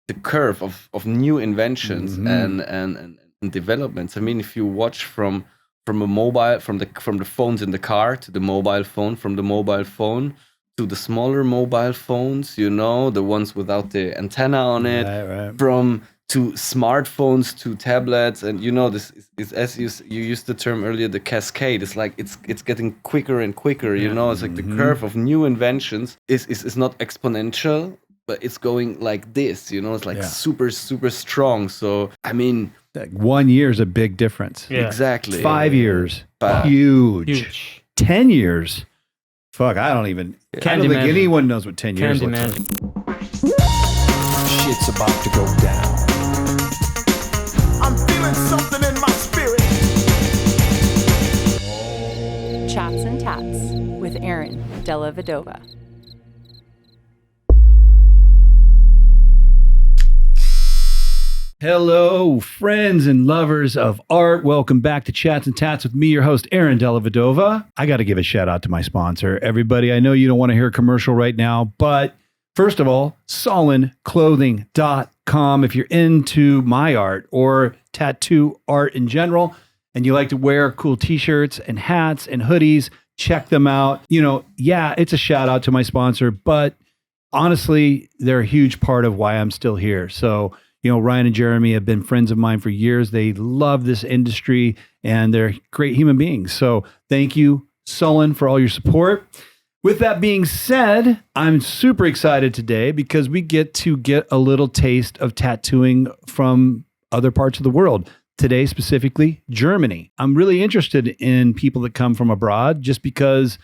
the curve of new inventions and developments. I mean, if you watch from a mobile, from the phones in the car to the mobile phone, from the mobile phone to the smaller mobile phones, you know, the ones without the antenna on it, from to smartphones to tablets, and you know, this is as you used the term earlier, the cascade. It's like it's getting quicker and quicker. You know, it's like the curve of new inventions is not exponential, but it's going like this. You know, it's like super strong. So I mean, like 1 year is a big difference. Yeah. Exactly. 5 years, huge. 10 years, fuck. I don't think anyone knows what 10 years looks like. Shit's about to go down. I'm feeling something in my spirit. Chats and Tatts with Aaron Della Vedova. Hello, friends and lovers of art. Welcome back to Chats and Tatts with me, your host, Aaron Della Vedova. I got to give a shout out to my sponsor. Everybody, I know you don't want to hear a commercial right now, but first of all, SolonClothing.com. If you're into my art or tattoo art in general, and you like to wear cool t-shirts and hats and hoodies, check them out. You know, yeah, it's a shout out to my sponsor, but honestly, they're a huge part of why I'm still here. So, you know, Ryan and Jeremy have been friends of mine for years. They love this industry and they're great human beings. So thank you, Solon, for all your support. With that being said, I'm super excited today because we get a little taste of tattooing from other parts of the world. Today, specifically, Germany. I'm really interested in people that come from abroad just because,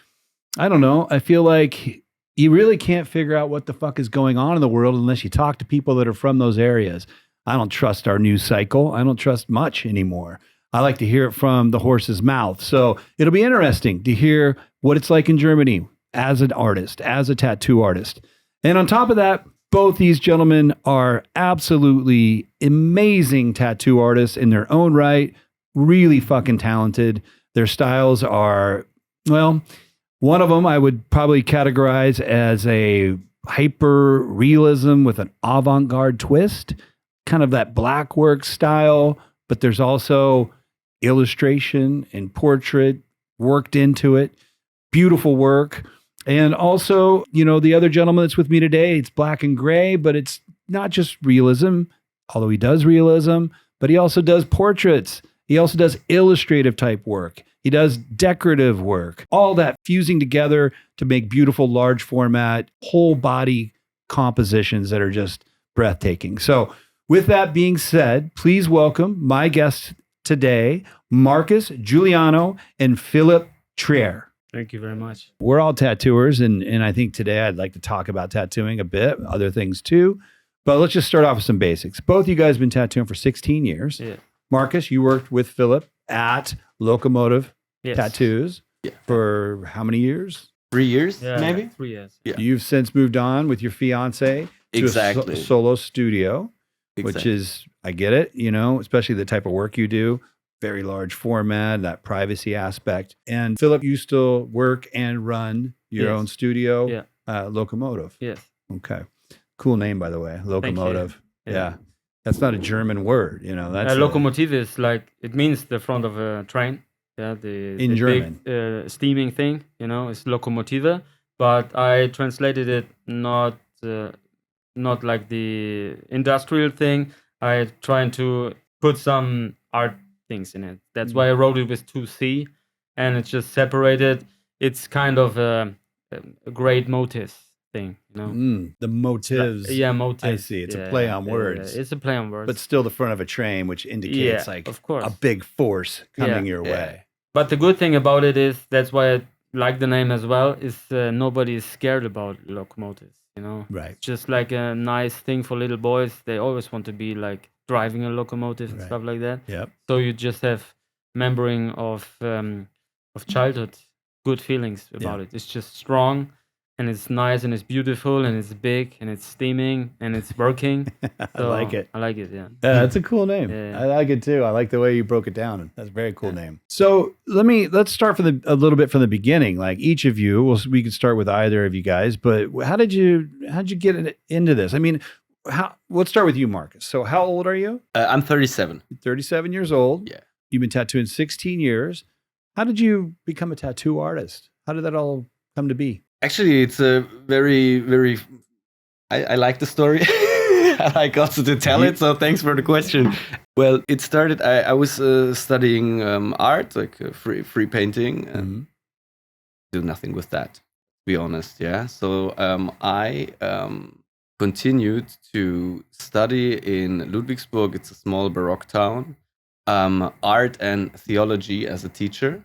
I don't know, I feel like you really can't figure out what the fuck is going on in the world unless you talk to people that are from those areas. I don't trust our news cycle. I don't trust much anymore. I like to hear it from the horse's mouth. So it'll be interesting to hear what it's like in Germany as an artist, as a tattoo artist. And on top of that, both these gentlemen are absolutely amazing tattoo artists in their own right, really fucking talented. Their styles are, well, one of them I would probably categorize as a hyper realism with an avant-garde twist, kind of that black work style, but there's also illustration and portrait worked into it. Beautiful work. And also, you know, the other gentleman that's with me today, it's black and gray, but it's not just realism, although he does realism, but he also does portraits. He also does illustrative type work. He does decorative work, all that fusing together to make beautiful, large format, whole body compositions that are just breathtaking. So with that being said, please welcome my guests today, Marcus, Giuliano, and Philipp Trier. Thank you very much. We're all tattooers, and I think today I'd like to talk about tattooing a bit, other things too. But let's just start off with some basics. Both you guys have been tattooing for 16 years. Yeah. Marcus, you worked with Philipp at Locomotive Tattoos for how many years? 3 years, Yeah, maybe? 3 years. Yeah. You've since moved on with your fiance to Exactly. a solo studio, which is, I get it, you know, especially the type of work you do. Very large format, that privacy aspect. And Philipp, you still work and run your own studio, Locomotive. Yes. Okay. Cool name, by the way, Locomotive. Yeah. That's not a German word, you know. That's locomotive is like, it means the front of a train. Yeah, the German. big steaming thing, you know, is locomotive. But I translated it not like the industrial thing. I trying to put some art things in it. That's why I wrote it with 2C, and it's just separated. It's kind of a great motif thing, you know. The motives. Motives. I see. It's a play on words. It's a play on words. But still the front of a train, which indicates like of course. a big force coming your way. But the good thing about it is, that's why I like the name as well, is nobody is scared about locomotives, you know. Right. It's just like a nice thing for little boys. They always want to be like driving a locomotive and stuff like that. Yep. So you just have remembering of childhood, good feelings about it. It's just strong, and it's nice, and it's beautiful, and it's big, and it's steaming, and it's working. So I like it. I like it, yeah. That's a cool name. Yeah. I like it too. I like the way you broke it down. That's a very cool name. So let's start a little bit from the beginning. Like each of you, we could start with either of you guys, but how did you get into this? I mean, let's start with you, Marcus. So how old are you? I'm 37. 37 years old. Yeah. You've been tattooing 16 years. How did you become a tattoo artist? How did that all come to be? Actually, it's a very, very. I like the story. I like also to tell it. So thanks for the question. Well, it started. I was studying art, like free painting, and do nothing with that. To be honest, yeah. So I continued to study in Ludwigsburg. It's a small Baroque town. Art and theology as a teacher.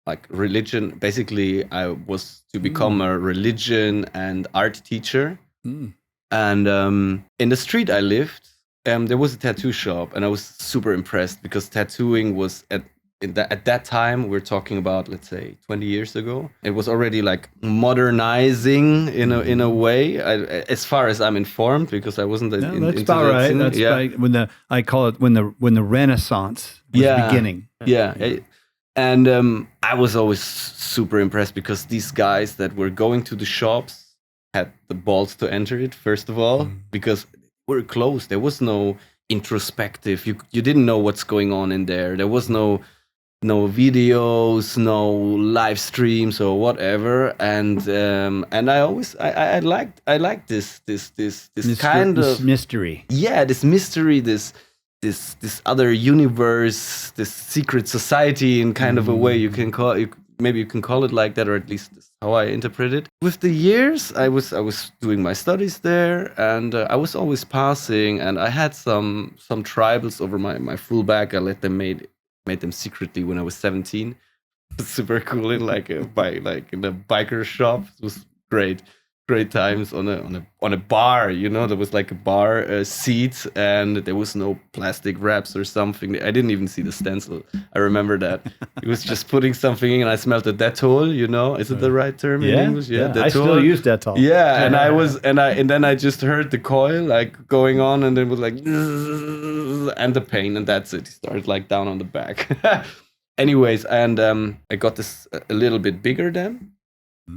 Like religion, basically, I was to become a religion and art teacher. And in the street I lived, there was a tattoo shop, and I was super impressed because tattooing was at that time, we're talking about, let's say, 20 years ago. It was already like modernizing in a way, as far as I'm informed, because I wasn't That's into about that right. scene. That's Yeah. right. I call it when the Renaissance was beginning. Yeah. And I was always super impressed because these guys that were going to the shops had the balls to enter it, first of all, because we're closed. There was no introspective. You didn't know what's going on in there. There was no videos, no live streams or whatever. And I always I liked this kind of mystery. Yeah, this mystery, this other universe, this secret society in kind of a way you can call it. Maybe you can call it like that, or at least that's how I interpret it. With the years, I was doing my studies there, and I was always passing, and I had some tribals over my full back. I let them made them secretly when I was 17. Super cool in in a biker shop. It was great times on a bar. There was like a bar seat, and there was no plastic wraps or something. I didn't even see the stencil. I remember that. It was just putting something in, and I smelled the Dettol. Is it the right term in English? Yeah, Dettol. I still use Dettol. Yeah, and then I just heard the coil like going on, and it was like, and the pain, and that's it. It started like down on the back. Anyways, and I got this a little bit bigger then.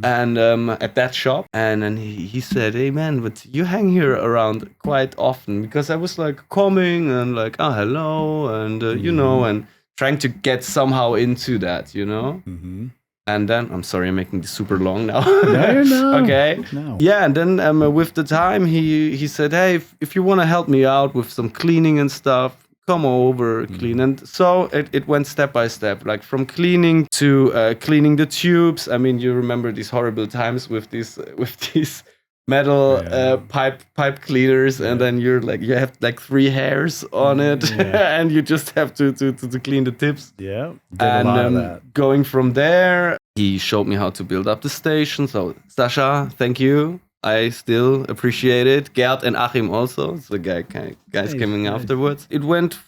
And at that shop, and then he said, "Hey man, but you hang here around quite often," because I was like coming and like, "Oh, hello," and and trying to get somehow into that, And then I'm sorry, I'm making this super long now. No. Okay. No. Yeah, and then with the time, he said, "Hey, if you want to help me out with some cleaning and stuff, come over, clean." And so it went step by step, like from cleaning to cleaning the tubes. I mean, you remember these horrible times with these metal pipe cleaners, and then you have like 3 hairs on it, and you just have to clean the tips. Yeah, and a lot of that. Going from there, he showed me how to build up the station. So Sasha, thank you. I still appreciate it. Gerd and Achim also. It's the guys coming afterwards. It went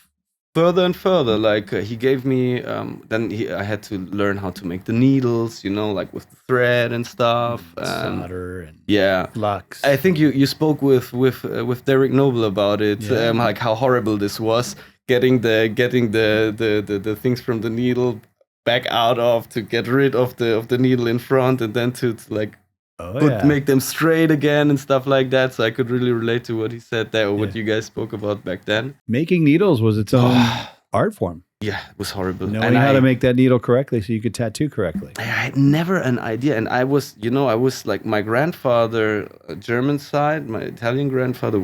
further and further. Like he gave me. I had to learn how to make the needles. Like with the thread and stuff. Solder and flux. I think you spoke with Derek Noble about it. Like how horrible this was. Getting the things from the needle back out of to get rid of the needle in front, and then to like. Make them straight again and stuff like that. So I could really relate to what he said there, or what you guys spoke about back then. Making needles was its own art form. Yeah, it was horrible. Knowing how to make that needle correctly so you could tattoo correctly. I had never an idea. And I was like, my grandfather, German side, my Italian grandfather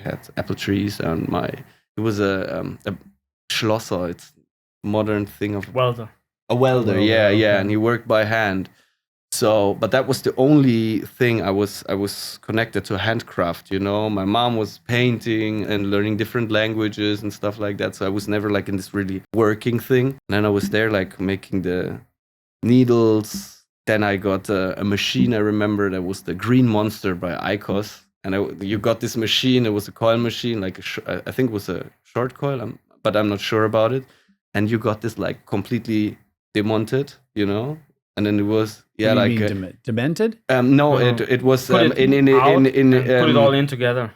had apple trees, and it was a Schlosser. It's a modern thing of welder. A welder, yeah, and he worked by hand. So, but that was the only thing I was connected to handcraft. My mom was painting and learning different languages and stuff like that. So I was never like in this really working thing. And then I was there like making the needles. Then I got a machine. I remember that was the Green Monster by Icos. And you got this machine. It was a coil machine, like I think it was a short coil, but I'm not sure about it. And you got this like completely demonted, And then it was demented? No, it was put it all in together.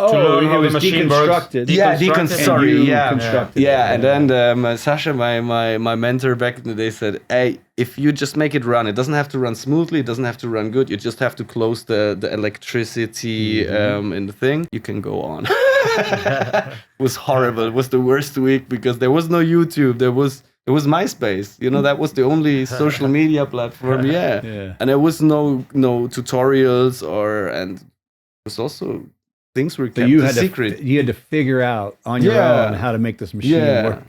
Oh, learn it how the was machine works. deconstructed. Yeah, Deconstructed. sorry, And you yeah. constructed Yeah, it. and then Sasha, my mentor back in the day, said, "Hey, if you just make it run, it doesn't have to run smoothly, it doesn't have to run good. You just have to close the electricity in the thing. You can go on." It was horrible. It was the worst week because there was no YouTube. It was MySpace. You know, that was the only social media platform. Yeah, Yeah. and there was no tutorials and it was also. Things were So kept you a had secret. you had to figure out on your Yeah. own how to make this machine work.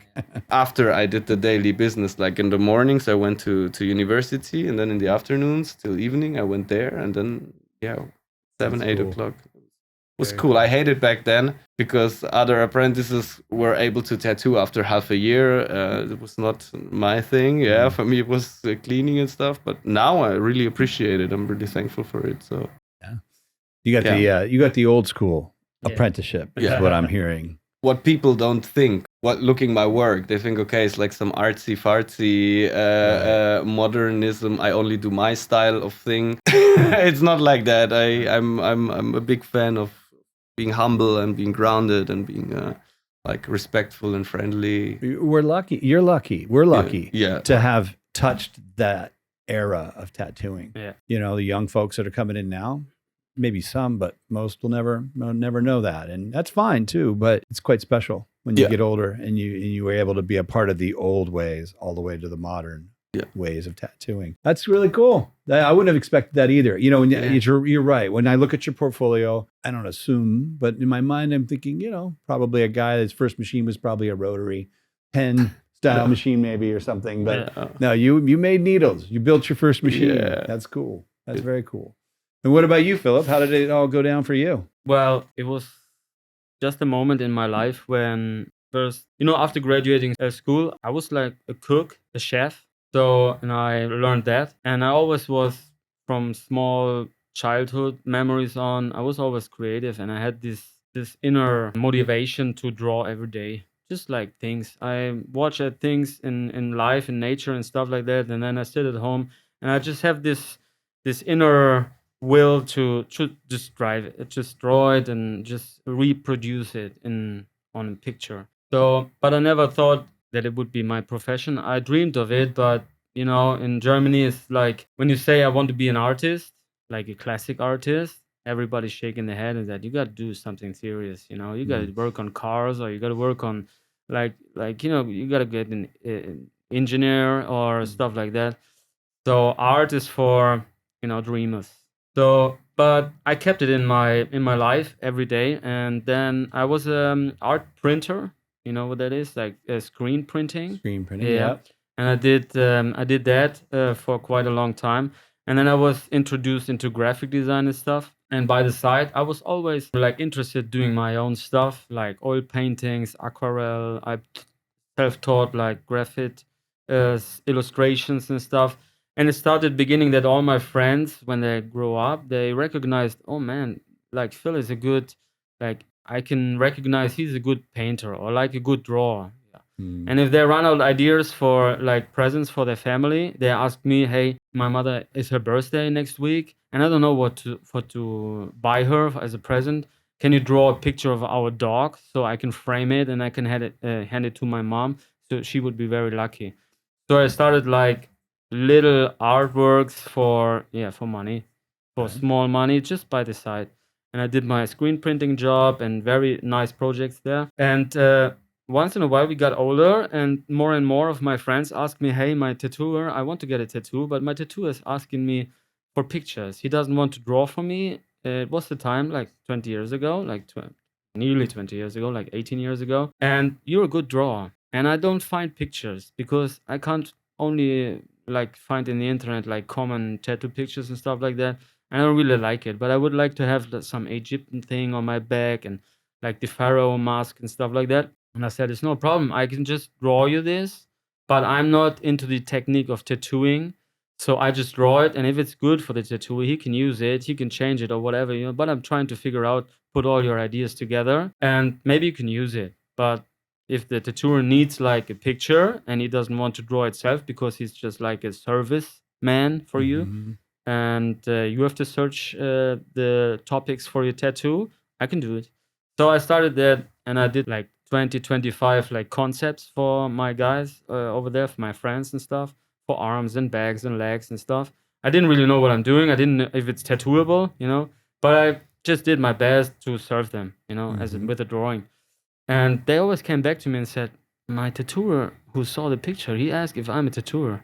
After I did the daily business, like in the mornings, I went to university, and then in the afternoons till evening, I went there, and then 7, That's 8 cool. o'clock. It was Very cool. I hated back then because other apprentices were able to tattoo after half a year. It was not my thing. Yeah, for me it was cleaning and stuff. But now I really appreciate it. I'm really thankful for it. So. You got the old school Yeah. apprenticeship is Yeah. what I'm hearing. What people don't think, looking my work, they think, okay, it's like some artsy fartsy modernism. I only do my style of thing. It's not like that. I'm a big fan of being humble and being grounded and being like respectful and friendly. We're lucky. You're lucky. We're lucky Yeah. to have touched that era of tattooing. Yeah. You know, the young folks that are coming in now, maybe some, but most will never know that. And that's fine too, but it's quite special when you get older and you were able to be a part of the old ways all the way to the modern ways of tattooing. That's really cool. I wouldn't have expected that either. You know, you're right. When I look at your portfolio, I don't assume, but in my mind, I'm thinking, you know, probably a guy, his first machine was probably a rotary pen style machine maybe or something. But no, you made needles. You built your first machine. Yeah. That's cool. That's very cool. And what about you, Philip? How did it all go down for you? Well, it was just a moment in my life when first, after graduating school, I was like a cook, a chef. So, and I learned that. And I always was, from small childhood memories on, I was always creative. And I had this inner motivation to draw every day. Just like things. I watch at things in life, in nature and stuff like that. And then I sit at home and I just have this inner will to just draw it and just reproduce it on a picture. So, but I never thought that it would be my profession. I dreamed of it, but in Germany, it's like when you say I want to be an artist, like a classic artist, everybody's shaking their head and that you got to do something serious. You got to work on cars, or you got to work on you got to get an engineer or stuff like that. So art is for dreamers. So, but I kept it in my life every day, and then I was art printer. You know what that is? Like screen printing. Screen printing. Yeah. Yeah. And I did that for quite a long time, and then I was introduced into graphic design and stuff. And by the side, I was always like interested doing my own stuff, like oil paintings, aquarelle. I self-taught like graphite illustrations and stuff. And it started beginning that all my friends, when they grow up, they recognized, oh man, like Phil is a good, like I can recognize he's a good painter or like a good drawer. Yeah. And if they run out ideas for like presents for their family, they ask me, hey, my mother, is her birthday next week, and I don't know what to buy her as a present. Can you draw a picture of our dog so I can frame it and I can hand it to my mom? So she would be very lucky. So I started like little artworks for money, for small money, just by the side. And I did my screen printing job and very nice projects there. And once in a while we got older, and more of my friends asked me, hey, my tattooer, I want to get a tattoo, but my tattooer is asking me for pictures. He doesn't want to draw for me. It was the time like 20 years ago, like nearly 20 years ago, like 18 years ago. And you're a good drawer. And I don't find pictures because I can't only like find in the internet like common tattoo pictures and stuff like that. I don't really like it, but I would like to have some Egyptian thing on my back and like the pharaoh mask and stuff like that. And I said, it's no problem. I can just draw you this, but I'm not into the technique of tattooing. So I just draw it, and if it's good for the tattoo, he can use it, he can change it or whatever, but I'm trying to figure out, put all your ideas together, and maybe you can use it. But if the tattooer needs like a picture and he doesn't want to draw itself because he's just like a service man for you, and you have to search the topics for your tattoo, I can do it. So I started that, and I did like 20, 25 like concepts for my guys over there, for my friends and stuff, for arms and backs and legs and stuff. I didn't really know what I'm doing. I didn't know if it's tattooable, but I just did my best to serve them, as with a drawing. And they always came back to me and said, my tattooer who saw the picture, he asked if I'm a tattooer.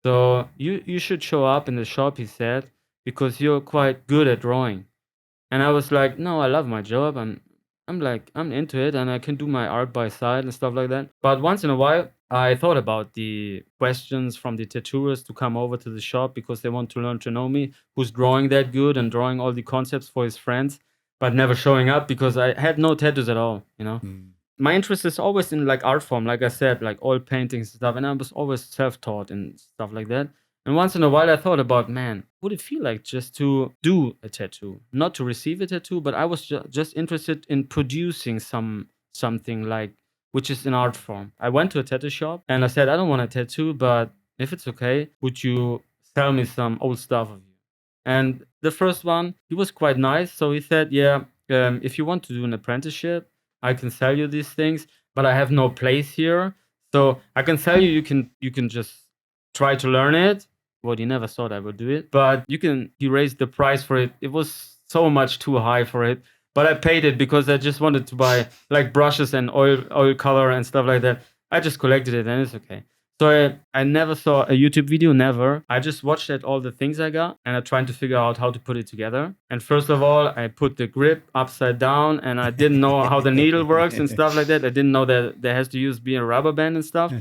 So you should show up in the shop, he said, because you're quite good at drawing. And I was like, no, I love my job. I'm into it, and I can do my art by side and stuff like that. But once in a while, I thought about the questions from the tattooers to come over to the shop because they want to learn to know me, who's drawing that good and drawing all the concepts for his friends, but never showing up because I had no tattoos at all, My interest is always in like art form, like I said, like oil paintings and stuff, and I was always self-taught and stuff like that. And once in a while, I thought about, man, would it feel like just to do a tattoo, not to receive a tattoo, but I was just interested in producing something like, which is an art form. I went to a tattoo shop and I said, I don't want a tattoo, but if it's okay, would you sell me some old stuff of you? And the first one, he was quite nice. So he said, yeah, if you want to do an apprenticeship, I can sell you these things, but I have no place here. So I can sell you, you can just try to learn it. Well, he never thought I would do it, but he raised the price for it. It was so much too high for it, but I paid it because I just wanted to buy like brushes and oil color and stuff like that. I just collected it and it's okay. So I never saw a YouTube video, never. I just watched all the things I got and I tried to figure out how to put it together. And first of all, I put the grip upside down and I didn't know how the needle works and stuff like that. I didn't know that there has to be a rubber band and stuff.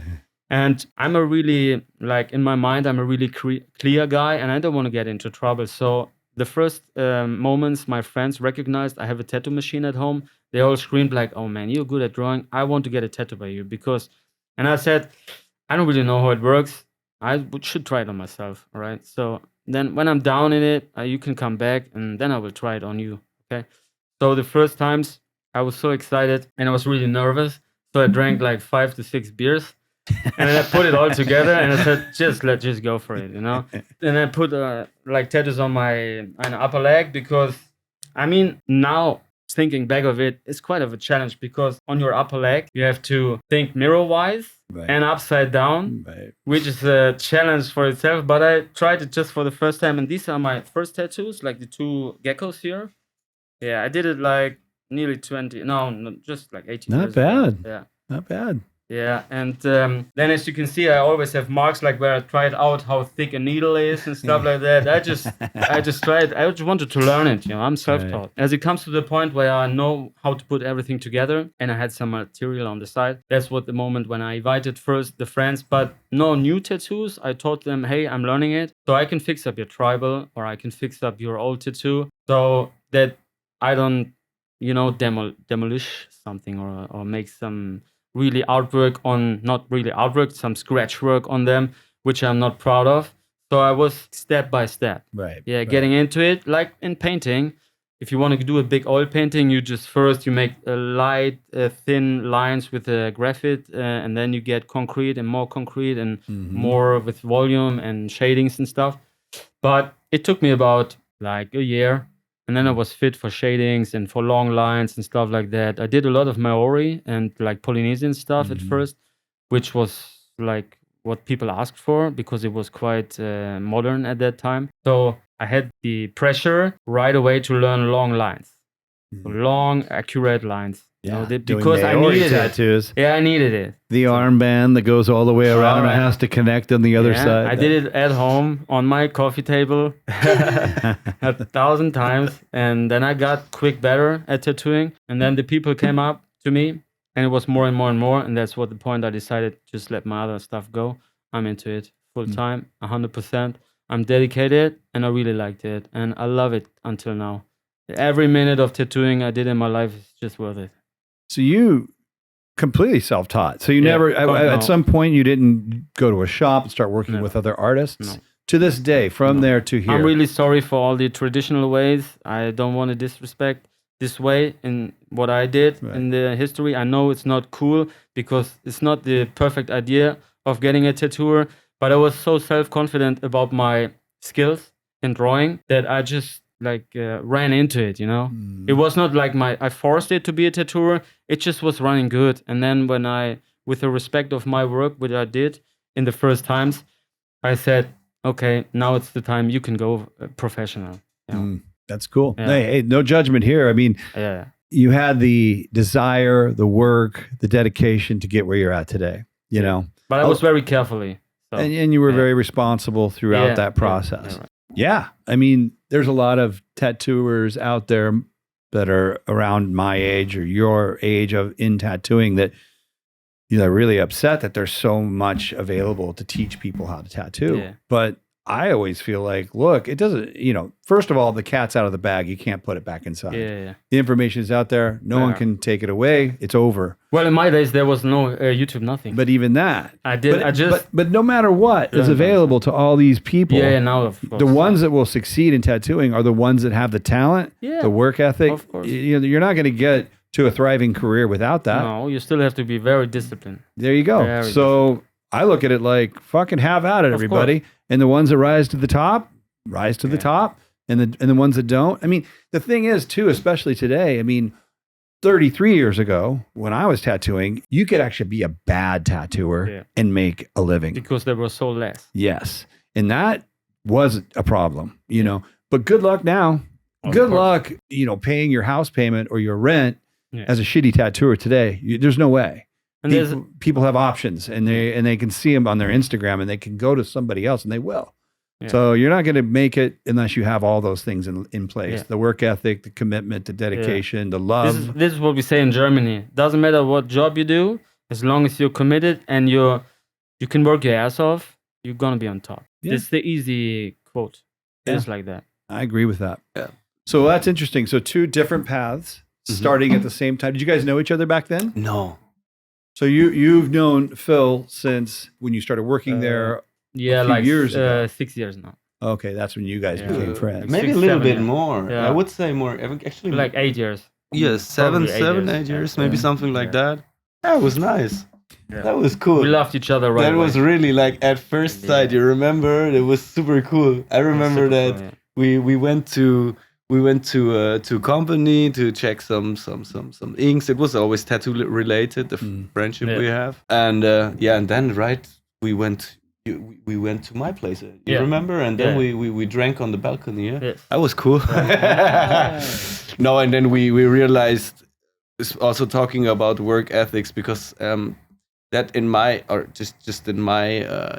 And I'm a really, like in my mind, I'm a really clear guy and I don't want to get into trouble. So the first moments my friends recognized I have a tattoo machine at home, they all screamed like, oh man, you're good at drawing. I want to get a tattoo by you and I said, I don't really know how it works. I should try it on myself. All right. So then when I'm down in it, you can come back and then I will try it on you. Okay. So the first times I was so excited and I was really nervous. So I drank like 5 to 6 beers. And then I put it all together and I said, let's just go for it, And I put like tattoos on my upper leg because, now thinking back of it, it's quite of a challenge because on your upper leg, you have to think mirror-wise and upside down, which is a challenge for itself. But I tried it just for the first time. And these are my first tattoos, like the 2 geckos here. Yeah, I did it like nearly 20, just like 18 years bad. ago. Yeah. Not bad. Yeah, and then as you can see, I always have marks like where I tried out how thick a needle is and stuff like that. I just tried. I just wanted to learn it. I'm self-taught. Right. As it comes to the point where I know how to put everything together, and I had some material on the side. That's what the moment when I invited first the friends, but no new tattoos. I taught them, hey, I'm learning it, so I can fix up your tribal or I can fix up your old tattoo, so that I don't, demolish something or make some really artwork some scratch work on them, which I'm not proud of. So I was step by step. Right. Yeah, getting into it. Like in painting, if you want to do a big oil painting, you make light, thin lines with a graphite, and then you get concrete and more with volume and shadings and stuff. But it took me about like a year. And then I was fit for shadings and for long lines and stuff like that. I did a lot of Maori and like Polynesian stuff at first, which was like what people asked for because it was quite modern at that time. So I had the pressure right away to learn long lines, long, accurate lines. Yeah, because I needed tattoos. Yeah, I needed it. The armband that goes all the way around and has to connect on the other side. I did it at home on my coffee table 1,000 times. And then I got better at tattooing. And then the people came up to me and it was more and more and more. And that's what the point I decided, just let my other stuff go. I'm into it full time, 100%. I'm dedicated and I really liked it. And I love it until now. Every minute of tattooing I did in my life is just worth it. So you completely self-taught. So you at some point you didn't go to a shop and start working with other artists. No. To this day, from there to here. I'm really sorry for all the traditional ways. I don't want to disrespect this way in what I did in the history. I know it's not cool because it's not the perfect idea of getting a tattooer, but I was so self-confident about my skills in drawing that I just ran into it, you know. It was not like I forced it to be a tattooer. It just was running good. And then when with the respect of my work, which I did in the first times, I said, okay, now it's the time you can go professional. Yeah. That's cool. Yeah. Hey, no judgment here. I mean, Yeah. you had the desire, the work, the dedication to get where you're at today, you know. But I was very carefully. So, And you were very responsible throughout that process. Right. Yeah. I mean, there's a lot of tattooers out there that are around my age or your age in tattooing that are really upset that there's so much available to teach people how to tattoo. Yeah. But I always feel like, look, it doesn't, first of all, the cat's out of the bag. You can't put it back inside. Yeah. The information is out there. No one can take it away. It's over. Well, in my days, there was no YouTube, nothing. But even that. But no matter what is available to all these people. Yeah, now of course. The ones that will succeed in tattooing are the ones that have the talent, the work ethic. Of course. You're not going to get to a thriving career without that. No, you still have to be very disciplined. There you go. So I look at it like, fucking have at it, everybody. And the ones that rise to the top, the top. And the ones that don't. I mean, the thing is, too, especially today, I mean, 33 years ago, when I was tattooing, you could actually be a bad tattooer and make a living. Because there was so less. Yes. And that was a problem, But good luck now. Good luck, paying your house payment or your rent as a shitty tattooer today. There's no way. And people have options, and they can see them on their Instagram, and they can go to somebody else, and they will. Yeah. So you're not going to make it unless you have all those things in place: the work ethic, the commitment, the dedication, the love. This is what we say in Germany. Doesn't matter what job you do, as long as you're committed and you can work your ass off, you're gonna be on top. Yeah. It's the easy quote. It's like that. I agree with that. Yeah. So that's interesting. So 2 different paths starting at the same time. Did you guys know each other back then? No. So you've known Phil since when you started working there. Yeah, like years ago. 6 years now. Okay, that's when you guys became friends. Maybe 6, a little 7 bit years. more. Yeah. I would say more. Actually, like 8 years. Yes, 7, 8 years, maybe something like that. That was nice. Yeah. That was cool. We loved each other right That away. was really like at first sight. You remember? It was super cool. I remember that we went to a company to check some inks. It was always tattoo related, the friendship we have. And and then we went to my place. You remember? And then we drank on the balcony. Yeah, yes. That was cool. No, and then we realized, also talking about work ethics, because that in my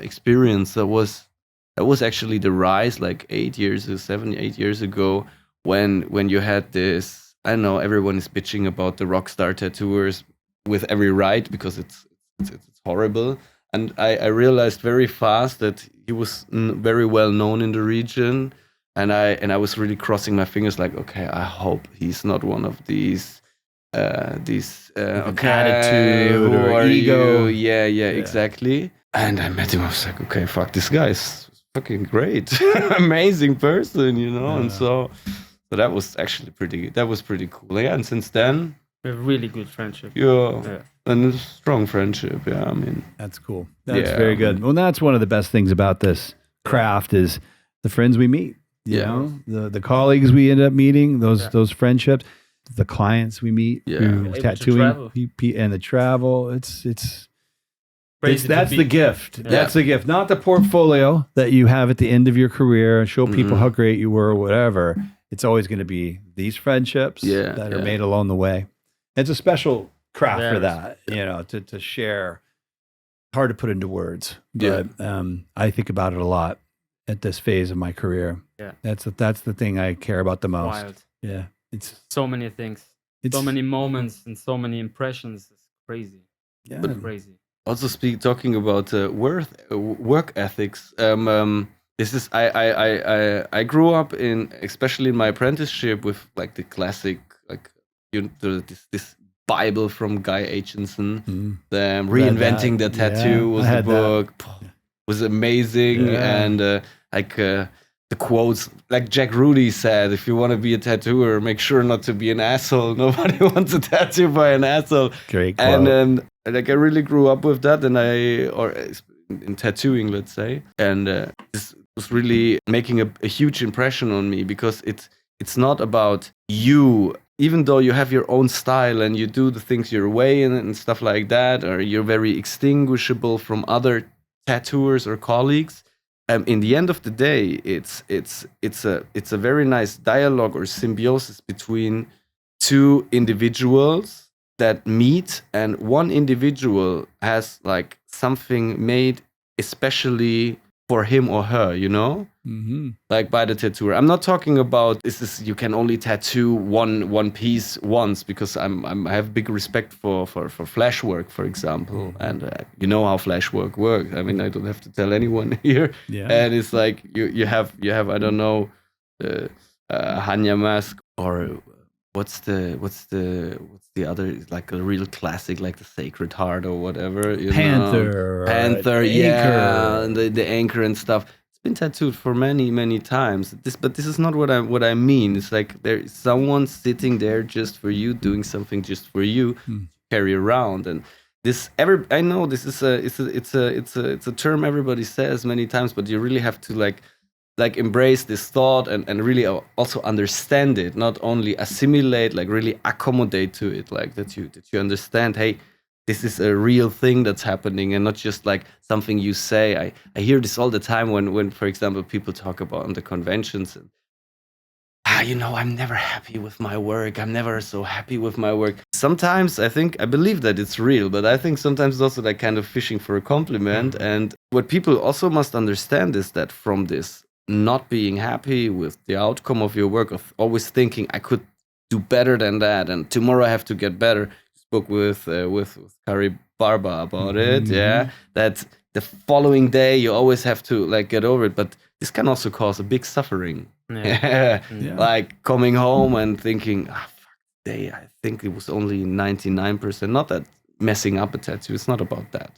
experience, that was actually the rise like 8 years ago. When you had this, I don't know, everyone is bitching about the rock star tattooers with every right, because it's horrible. And I realized very fast that he was very well known in the region, and I was really crossing my fingers, like, okay, I hope he's not one of these attitude or ego. Yeah, exactly. And I met him. I was like, okay, fuck, this guy's fucking great, amazing person, And so that was actually pretty cool. Yeah, and since then, a really good friendship. Yeah. And a strong friendship. Yeah, I mean, that's cool. That's very good. Well, that's one of the best things about this craft is the friends we meet. You know, the colleagues we end up meeting, those friendships, the clients we meet through tattooing, and the travel. It's that's the gift. Yeah. That's the gift, not the portfolio that you have at the end of your career and show people how great you were or whatever. It's always going to be these friendships that are made along the way. It's a special craft for that, to share. Hard to put into words, but I think about it a lot at this phase of my career. Yeah, that's the thing I care about the most. Wild. Yeah, it's so many things, so many moments, and so many impressions. It's crazy. Yeah, crazy. Also, talking about work ethics. This is I grew up especially in my apprenticeship with like the classic this Bible from Guy Aitchison, the Reinventing the Tattoo was the book. Was amazing, and the quotes, like Jack Rudy said, if you want to be a tattooer, make sure not to be an asshole. Nobody wants a tattoo by an asshole. Great quote. And I really grew up with that, and in tattooing, let's say, and this was really making a huge impression on me, because it's not about you, even though you have your own style and you do the things your way and stuff like that, or you're very extinguishable from other tattooers or colleagues. In the end of the day, it's a very nice dialogue or symbiosis between two individuals that meet, and one individual has like something made especially for him or her, you know, like by the tattooer. I'm not talking about you can only tattoo one piece once, because I have big respect for flash work, for example, and you know how flash work works. I mean, I don't have to tell anyone here. Yeah. And it's like you have I don't know, Hanya mask, or what's the other, like a real classic, like the Sacred Heart or whatever, you Panther, know? Panther, Anchor. and the anchor and stuff. It's been tattooed for many times. But this is not what I mean. It's like there's someone sitting there just for you, doing something just for you, carry around. And this I know this is it's a term everybody says many times, but you really have to like embrace this thought and really also understand it, not only assimilate, like really accommodate to it, like that you understand, hey, this is a real thing that's happening, and not just like something you say. I hear this all the time when for example, people talk about on the conventions, and you know, I'm never happy with my work. I'm never so happy with my work. Sometimes I believe that it's real, but I think sometimes it's also like kind of fishing for a compliment. And what people also must understand is that from this not being happy with the outcome of your work, of always thinking I could do better than that, and tomorrow I have to get better. Spoke with Kari Barba about it, yeah. That the following day you always have to like get over it, but this can also cause a big suffering. Yeah. Like coming home and thinking, fuck, day, I think it was only 99%. Not that messing up a tattoo, it's not about that.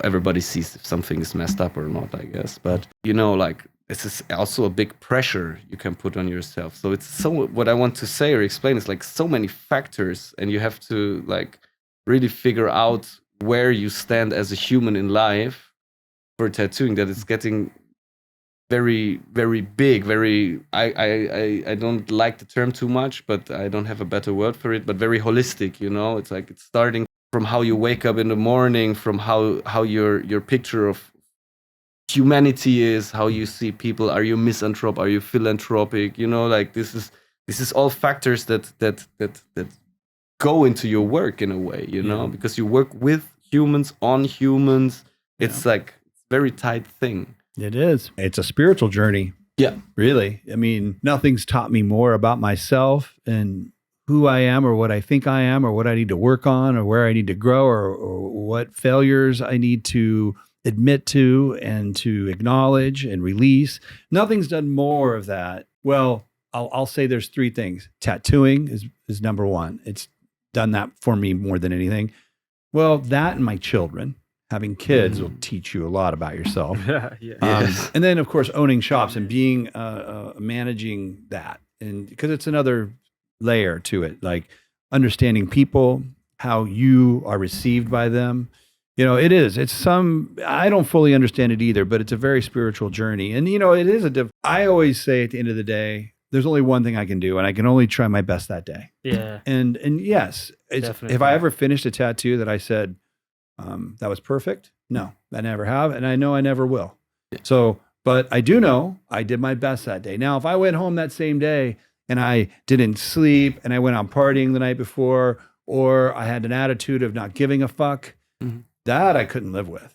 Everybody sees if something is messed up or not, I guess. But you know, like, this is also a big pressure you can put on yourself. So it's what I want to say or explain is like so many factors, and you have to like really figure out where you stand as a human in life for tattooing, that it's getting very, very big, very, I don't like the term too much, but I don't have a better word for it, but very holistic, you know. It's like it's starting from how you wake up in the morning, from how your picture of humanity is, how you see people. Are you misanthrope? Are you philanthropic? You know, like this is all factors that go into your work in a way, you know, because you work with humans, on humans. It's like it's a very tight thing. It is. It's a spiritual journey. Yeah. Really. I mean, nothing's taught me more about myself and who I am, or what I think I am, or what I need to work on, or where I need to grow, or what failures I need to admit to and to acknowledge and release. Nothing's done more of that. Well, I'll say there's three things. Tattooing is number one. It's done that for me more than anything. Well, that and my children. Having kids will teach you a lot about yourself. And then, of course, owning shops and being managing that, and because it's another layer to it, like understanding people, how you are received by them. You know, I don't fully understand it either, but it's a very spiritual journey. And, you know, it is I always say at the end of the day, there's only one thing I can do, and I can only try my best that day. Yeah. And yes, if I ever finished a tattoo that I said, that was perfect. No, I never have. And I know I never will. So, but I do know I did my best that day. Now, if I went home that same day and I didn't sleep and I went out partying the night before, or I had an attitude of not giving a fuck, that I couldn't live with.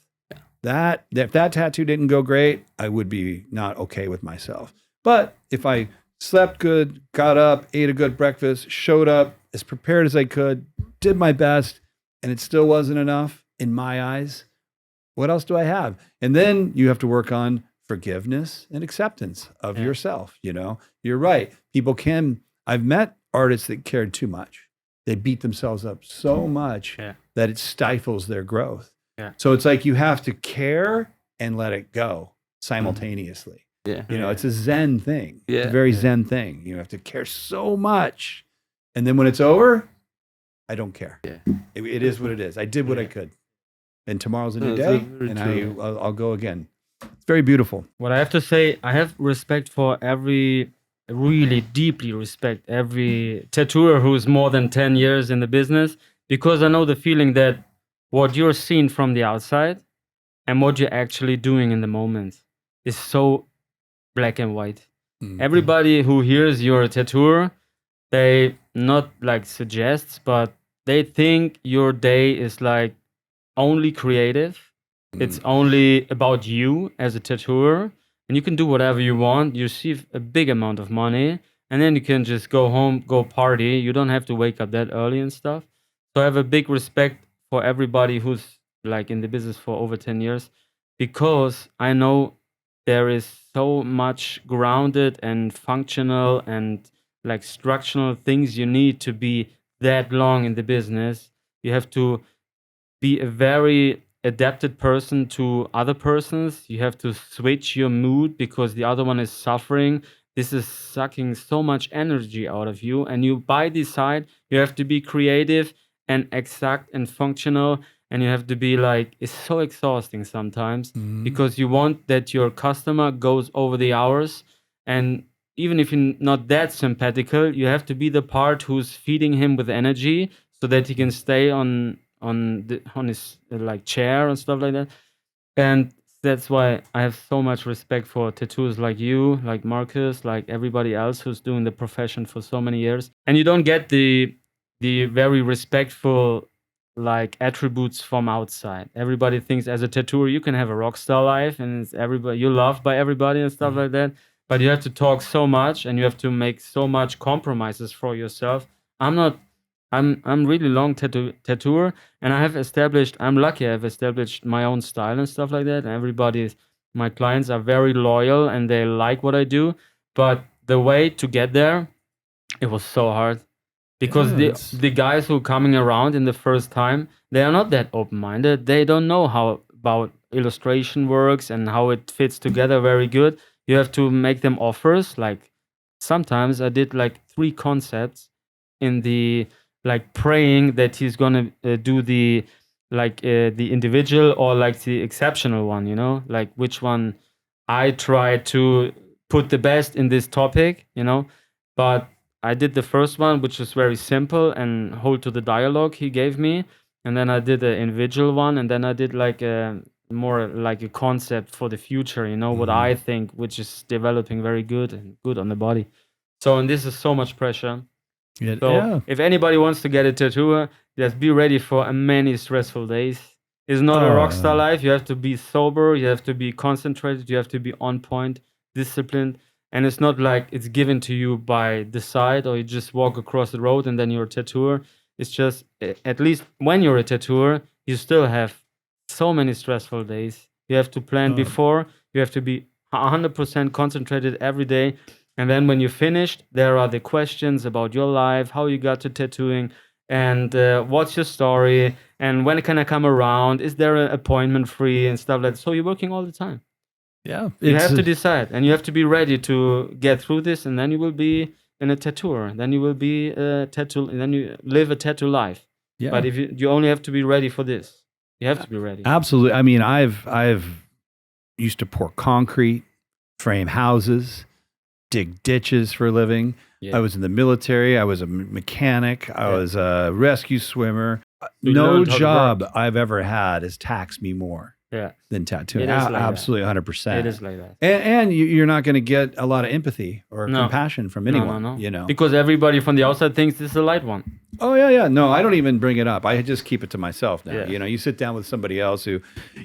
If that tattoo didn't go great, I would be not okay with myself. But if I slept good, got up, ate a good breakfast, showed up as prepared as I could, did my best, and it still wasn't enough, in my eyes, what else do I have? And then you have to work on forgiveness and acceptance of yourself. You know, you're right. I've met artists that cared too much. They beat themselves up so much that it stifles their growth. So it's like you have to care and let it go simultaneously. You know, it's a Zen thing. It's a very Zen thing. You have to care so much. And then when it's over, I don't care. It is what it is. I did what I could. And tomorrow's a new day, and I'll go again. It's very beautiful. What I have to say, I have respect for every really deeply respect every tattooer who's more than 10 years in the business, because I know the feeling that what you're seeing from the outside and what you're actually doing in the moment is so black and white. Everybody who hears you're a tattooer, they not like suggests, but they think your day is like only creative. It's only about you as a tattooer, and you can do whatever you want. You receive a big amount of money, and then you can just go home, go party. You don't have to wake up that early and stuff. So I have a big respect for everybody who's like in the business for over 10 years, because I know there is so much grounded and functional and like structural things you need to be that long in the business. You have to be a very adapted person to other persons. You have to switch your mood because the other one is suffering. This is sucking so much energy out of you. And you, by decide, you have to be creative and exact and functional. And you have to be like, it's so exhausting sometimes because you want that your customer goes over the hours. And even if you're not that sympathetical, you have to be the part who's feeding him with energy so that he can stay on his like chair and stuff like that. And that's why I have so much respect for tattooers like you, like Marcus, like everybody else who's doing the profession for so many years. And you don't get the very respectful like attributes from outside. Everybody thinks as a tattooer you can have a rock star life and it's everybody, you're loved by everybody and stuff like that. But you have to talk so much and you have to make so much compromises for yourself. I'm really long tattooer, and I have established. I'm lucky. I've established my own style and stuff like that. And my clients are very loyal and they like what I do. But the way to get there, it was so hard because the guys who are coming around in the first time, they are not that open minded. They don't know how about illustration works and how it fits together very good. You have to make them offers. Like sometimes I did like 3 concepts in the like praying that he's gonna do the individual or like the exceptional one, you know, like which one I try to put the best in this topic, you know. But I did the first one, which was very simple and hold to the dialogue he gave me, and then I did the individual one, and then I did like a more like a concept for the future, you know, what I think, which is developing very good and good on the body. So, and this is so much pressure. If anybody wants to get a tattoo, just be ready for many stressful days. It's not a rock star life. You have to be sober. You have to be concentrated. You have to be on point, disciplined. And it's not like it's given to you by the side or you just walk across the road and then you're a tattooer. It's just, at least when you're a tattooer, you still have so many stressful days. You have to plan before. You have to be 100% concentrated every day. And then when you're finished, there are the questions about your life, how you got to tattooing, and what's your story, and when can I come around? Is there an appointment free and stuff like that? So you're working all the time. Yeah. You have to decide, and you have to be ready to get through this, and then you will be a tattooer. Then you will be a tattoo, and then you live a tattoo life. Yeah. But if you only have to be ready for this. You have to be ready. Absolutely. I mean, I've used to pour concrete, frame houses, dig ditches for a living. Yeah. I was in the military. I was a mechanic. I was a rescue swimmer. No job I've ever had has taxed me more than tattooing. Absolutely, 100%. It is like that. And you're not going to get a lot of empathy or compassion from anyone. No. You know, because everybody from the outside thinks this is a light one. Oh yeah. No, I don't even bring it up. I just keep it to myself now. Yeah. You know, you sit down with somebody else who,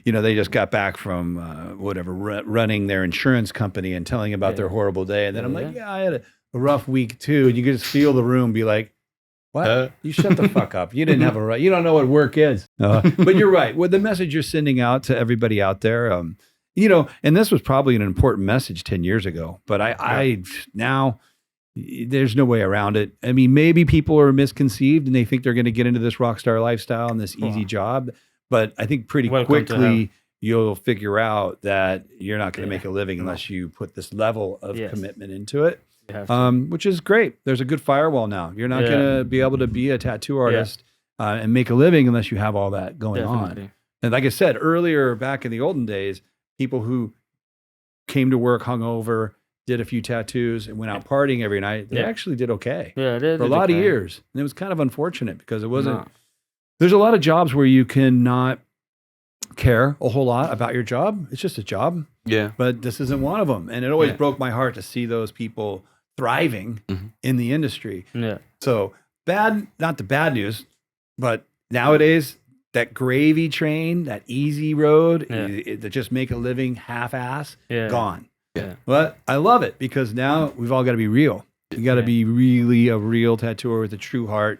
you know, they just got back from running their insurance company and telling about their horrible day, and then I'm like, I had a rough week too, and you can just feel the room be like, what? You shut the fuck up. You didn't have a right. You don't know what work is. But you're right. Well, the message you're sending out to everybody out there, you know, and this was probably an important message 10 years ago, but I now there's no way around it. I mean, maybe people are misconceived and they think they're going to get into this rock star lifestyle and this easy job. But I think pretty quickly you'll figure out that you're not going to make a living unless you put this level of commitment into it. Which is great. There's a good firewall now. You're not going to be able to be a tattoo artist and make a living unless you have all that going on. And like I said earlier, back in the olden days, people who came to work hungover, did a few tattoos and went out partying every night, they Yeah. actually did okay Yeah, for a lot of years. And it was kind of unfortunate because it wasn't. No. There's a lot of jobs where you cannot care a whole lot about your job. It's just a job, Yeah. but this isn't one of them. And it always Yeah. broke my heart to see those people thriving in the industry. Yeah. So not the bad news, but nowadays that gravy train, that easy road that just make a living half-ass, Yeah. gone. Yeah. But I love it because now we've all got to be real. You got to be really a real tattooer with a true heart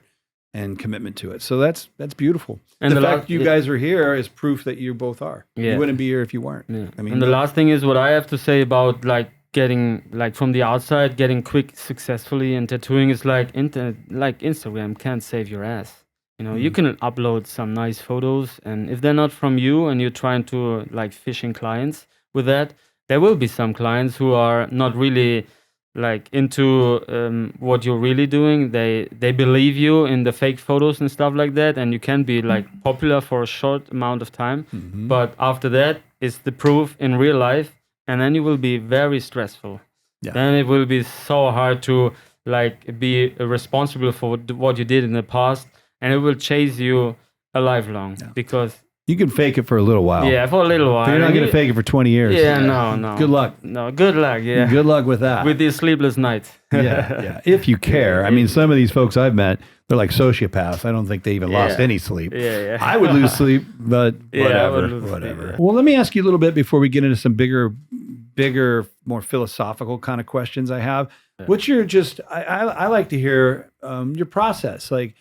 and commitment to it. So that's beautiful. And the the fact last- you guys are here is proof that you both are. Yeah. You wouldn't be here if you weren't. Yeah. I mean, and the last thing is what I have to say about like getting like from the outside, getting quick successfully in tattooing is like Instagram can't save your ass. You know, you can upload some nice photos, and if they're not from you and you're trying to like fishing clients with that, there will be some clients who are not really like into what you're really doing. They believe you in the fake photos and stuff like that, and you can be like popular for a short amount of time, but after that is the proof in real life, and then you will be very stressful. Yeah. Then it will be so hard to like be responsible for what you did in the past, and it will chase you a lifelong because you can fake it for a little while. yeah, for a little while. But you're not And going to fake it for 20 years. Yeah, no. Good luck. No, good luck. Yeah, Good luck with that. with these sleepless nights. yeah. If you care. I mean, some of these folks I've met, they're like sociopaths. I don't think they even lost Yeah. any sleep. Yeah. I would lose sleep, but Yeah, I whatever. would lose sleep, whatever. yeah. Well, let me ask you a little bit before we get into some bigger, more philosophical kind of questions I have. What's your I like to hear your process. Like,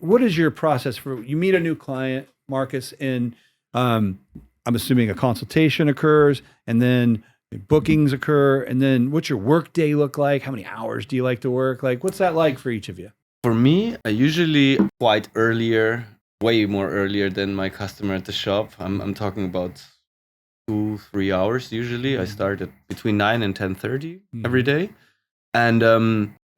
what is your process for, you meet a new client, Marcus, and I'm assuming a consultation occurs, and then bookings occur, and then what's your work day look like? How many hours do you like to work? Like, what's that like for each of you? For me, I usually quite earlier, way more earlier than my customer at the shop. I'm talking about 2-3 hours usually. I start at between 9 and 10:30 every day. And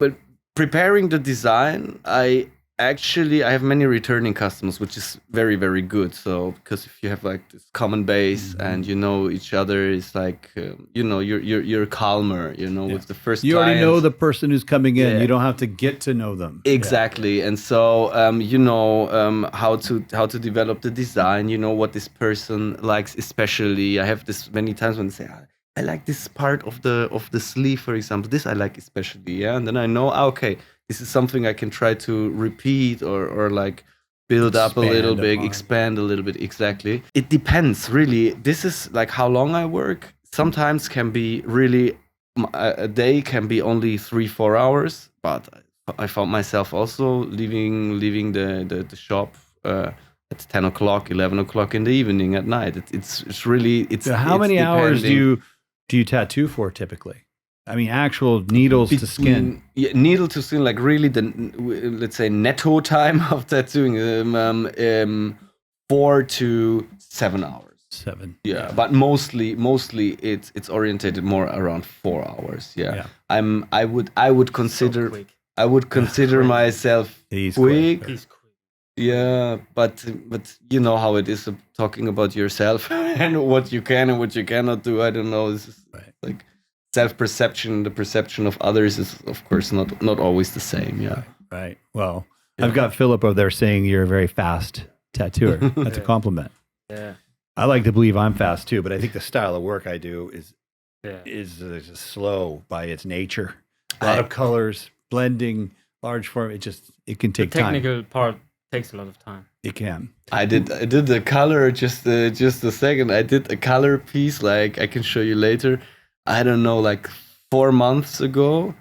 but preparing the design, I have many returning customers, which is very, very good. So because if you have like this common base and you know each other, is like you're calmer, with the first. You already know client. the person who's coming in. Yeah. You don't have to get to know them. Exactly. And so how to develop the design, what this person likes. Especially I have this many times when they say, I like this part of the sleeve, for example. This I like especially, yeah. And then I know, okay, this is something I can try to repeat or like build up a little bit, expand a little bit. Exactly. It depends, really. This is like how long I work. Sometimes can be really, a day can be only 3-4 hours, but I found myself also leaving the shop at 10 o'clock, 11 o'clock in the evening at night. It's really. So how many hours do you tattoo for typically? I mean, actual needles to skin. Yeah, needle to skin, like really let's say netto time of tattooing, 4 to 7 hours. 7. Yeah, but mostly it's orientated more around 4 hours. Yeah. I would consider quick. I would consider myself He's quick. He's quick. Yeah, but you know how it is talking about yourself and what you can and what you cannot do. I don't know. This is like self-perception. The perception of others is, of course, not always the same. Yeah. Right. Well, I've got Philipp over there saying you're a very fast tattooer. That's a compliment. Yeah. I like to believe I'm fast too, but I think the style of work I do is just slow by its nature. A lot of colors, blending, large form. It can take The technical part takes a lot of time. It can. I did the color just a second. I did a color piece, like I can show you later. I don't know, like 4 months ago,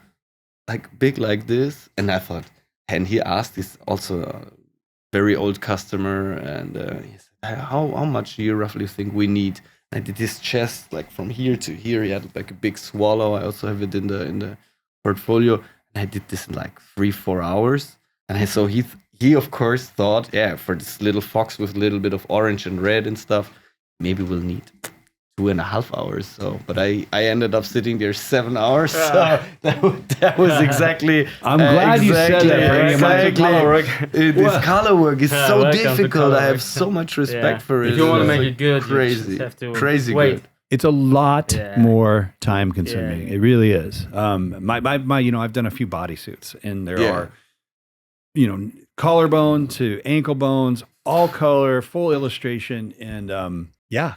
like big like this, and I thought, and he asked, this also a very old customer, and he said, how much do you roughly think we need? And I did this chest like from here to here. He had like a big swallow. I also have it in the portfolio, and I did this in like 3-4 hours. And so he of course thought, for this little fox with a little bit of orange and red and stuff, maybe we'll need 2.5 hours. So, but I ended up sitting there 7 hours. So that was exactly. I'm glad you said that. Exactly. Color work. This color work is so welcome to difficult. color I have work. so much respect for it. If you want to It's make like it good, crazy, you just have to crazy wait. good. It's a lot Yeah. more time consuming. Yeah. It really is. My, I've done a few bodysuits, and there Yeah. are, collarbone to ankle bones, all color, full illustration, and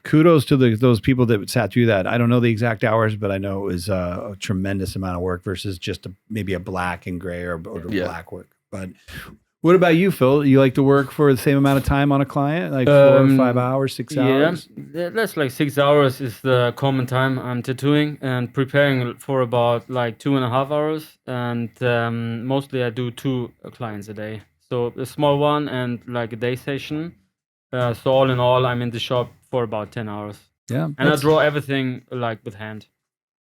kudos to those people that sat through that. I don't know the exact hours, but I know it was a tremendous amount of work versus just maybe a black and gray or black work. But what about you, Phil? You like to work for the same amount of time on a client, like 4 or 5 hours, 6 hours? Yeah, that's like 6 hours is the common time I'm tattooing and preparing for about like 2.5 hours. And mostly I do 2 clients a day. So a small one and like a day session. So all in all, I'm in the shop for about 10 hours. Yeah. And I draw everything like with hand.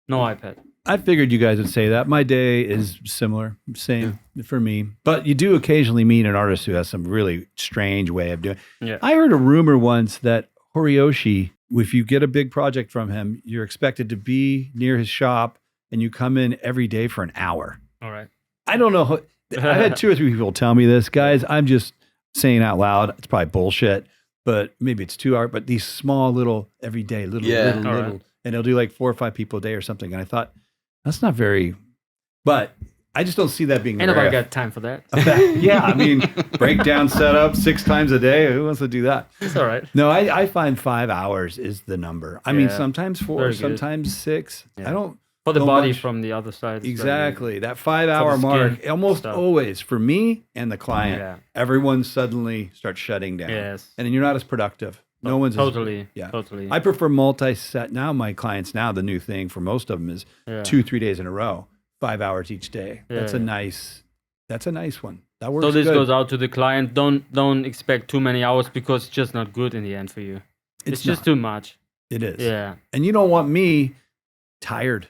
No iPad. I figured you guys would say that. My day is similar, same for me. But you do occasionally meet an artist who has some really strange way of doing it. Yeah. I heard a rumor once that Horiyoshi, if you get a big project from him, you're expected to be near his shop and you come in every day for an hour. All right. I don't know. I've had 2 or 3 people tell me this. Guys, I'm just saying out loud. It's probably bullshit, but maybe it's 2 hours. But these small little every day, little, Right. and they'll do like 4 or 5 people a day or something. And I thought, that's not very, but I just don't see that being Ain't nobody got time for that. Yeah, I mean, breakdown setup 6 times a day. Who wants to do that? It's all right. No, I find 5 hours is the number. I mean, Yeah. sometimes 4, Very good. sometimes 6. Yeah. I don't. For the know body much. from the other side. it's very Exactly. That 5 hour the skin mark, almost stuff. always for me and the client, Yeah. everyone suddenly starts shutting down. Yes. And then you're not as productive. No one's Totally. yeah. Totally. I prefer multi-set. Now my clients now, the new thing for most of them is Yeah. 2-3 days in a row, 5 hours each day. Yeah, That's a nice one. That works So this good. goes out to the client. Don't expect too many hours because it's just not good in the end for you. It's just not. too much. It is. Yeah. And you don't want me tired.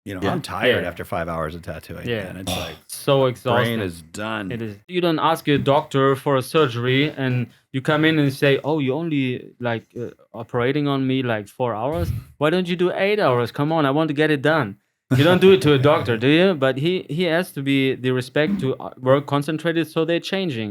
Yeah. I'm tired Yeah. after 5 hours of tattooing. Yeah. And it's like, So exhausting. brain is done. It is. You don't ask your doctor for a surgery, and you come in and say, "Oh, you only like operating on me like 4 hours. Why don't you do 8 hours? Come on, I want to get it done." You don't do it to a doctor, do you? But he has to be the respect to work concentrated, so they're changing.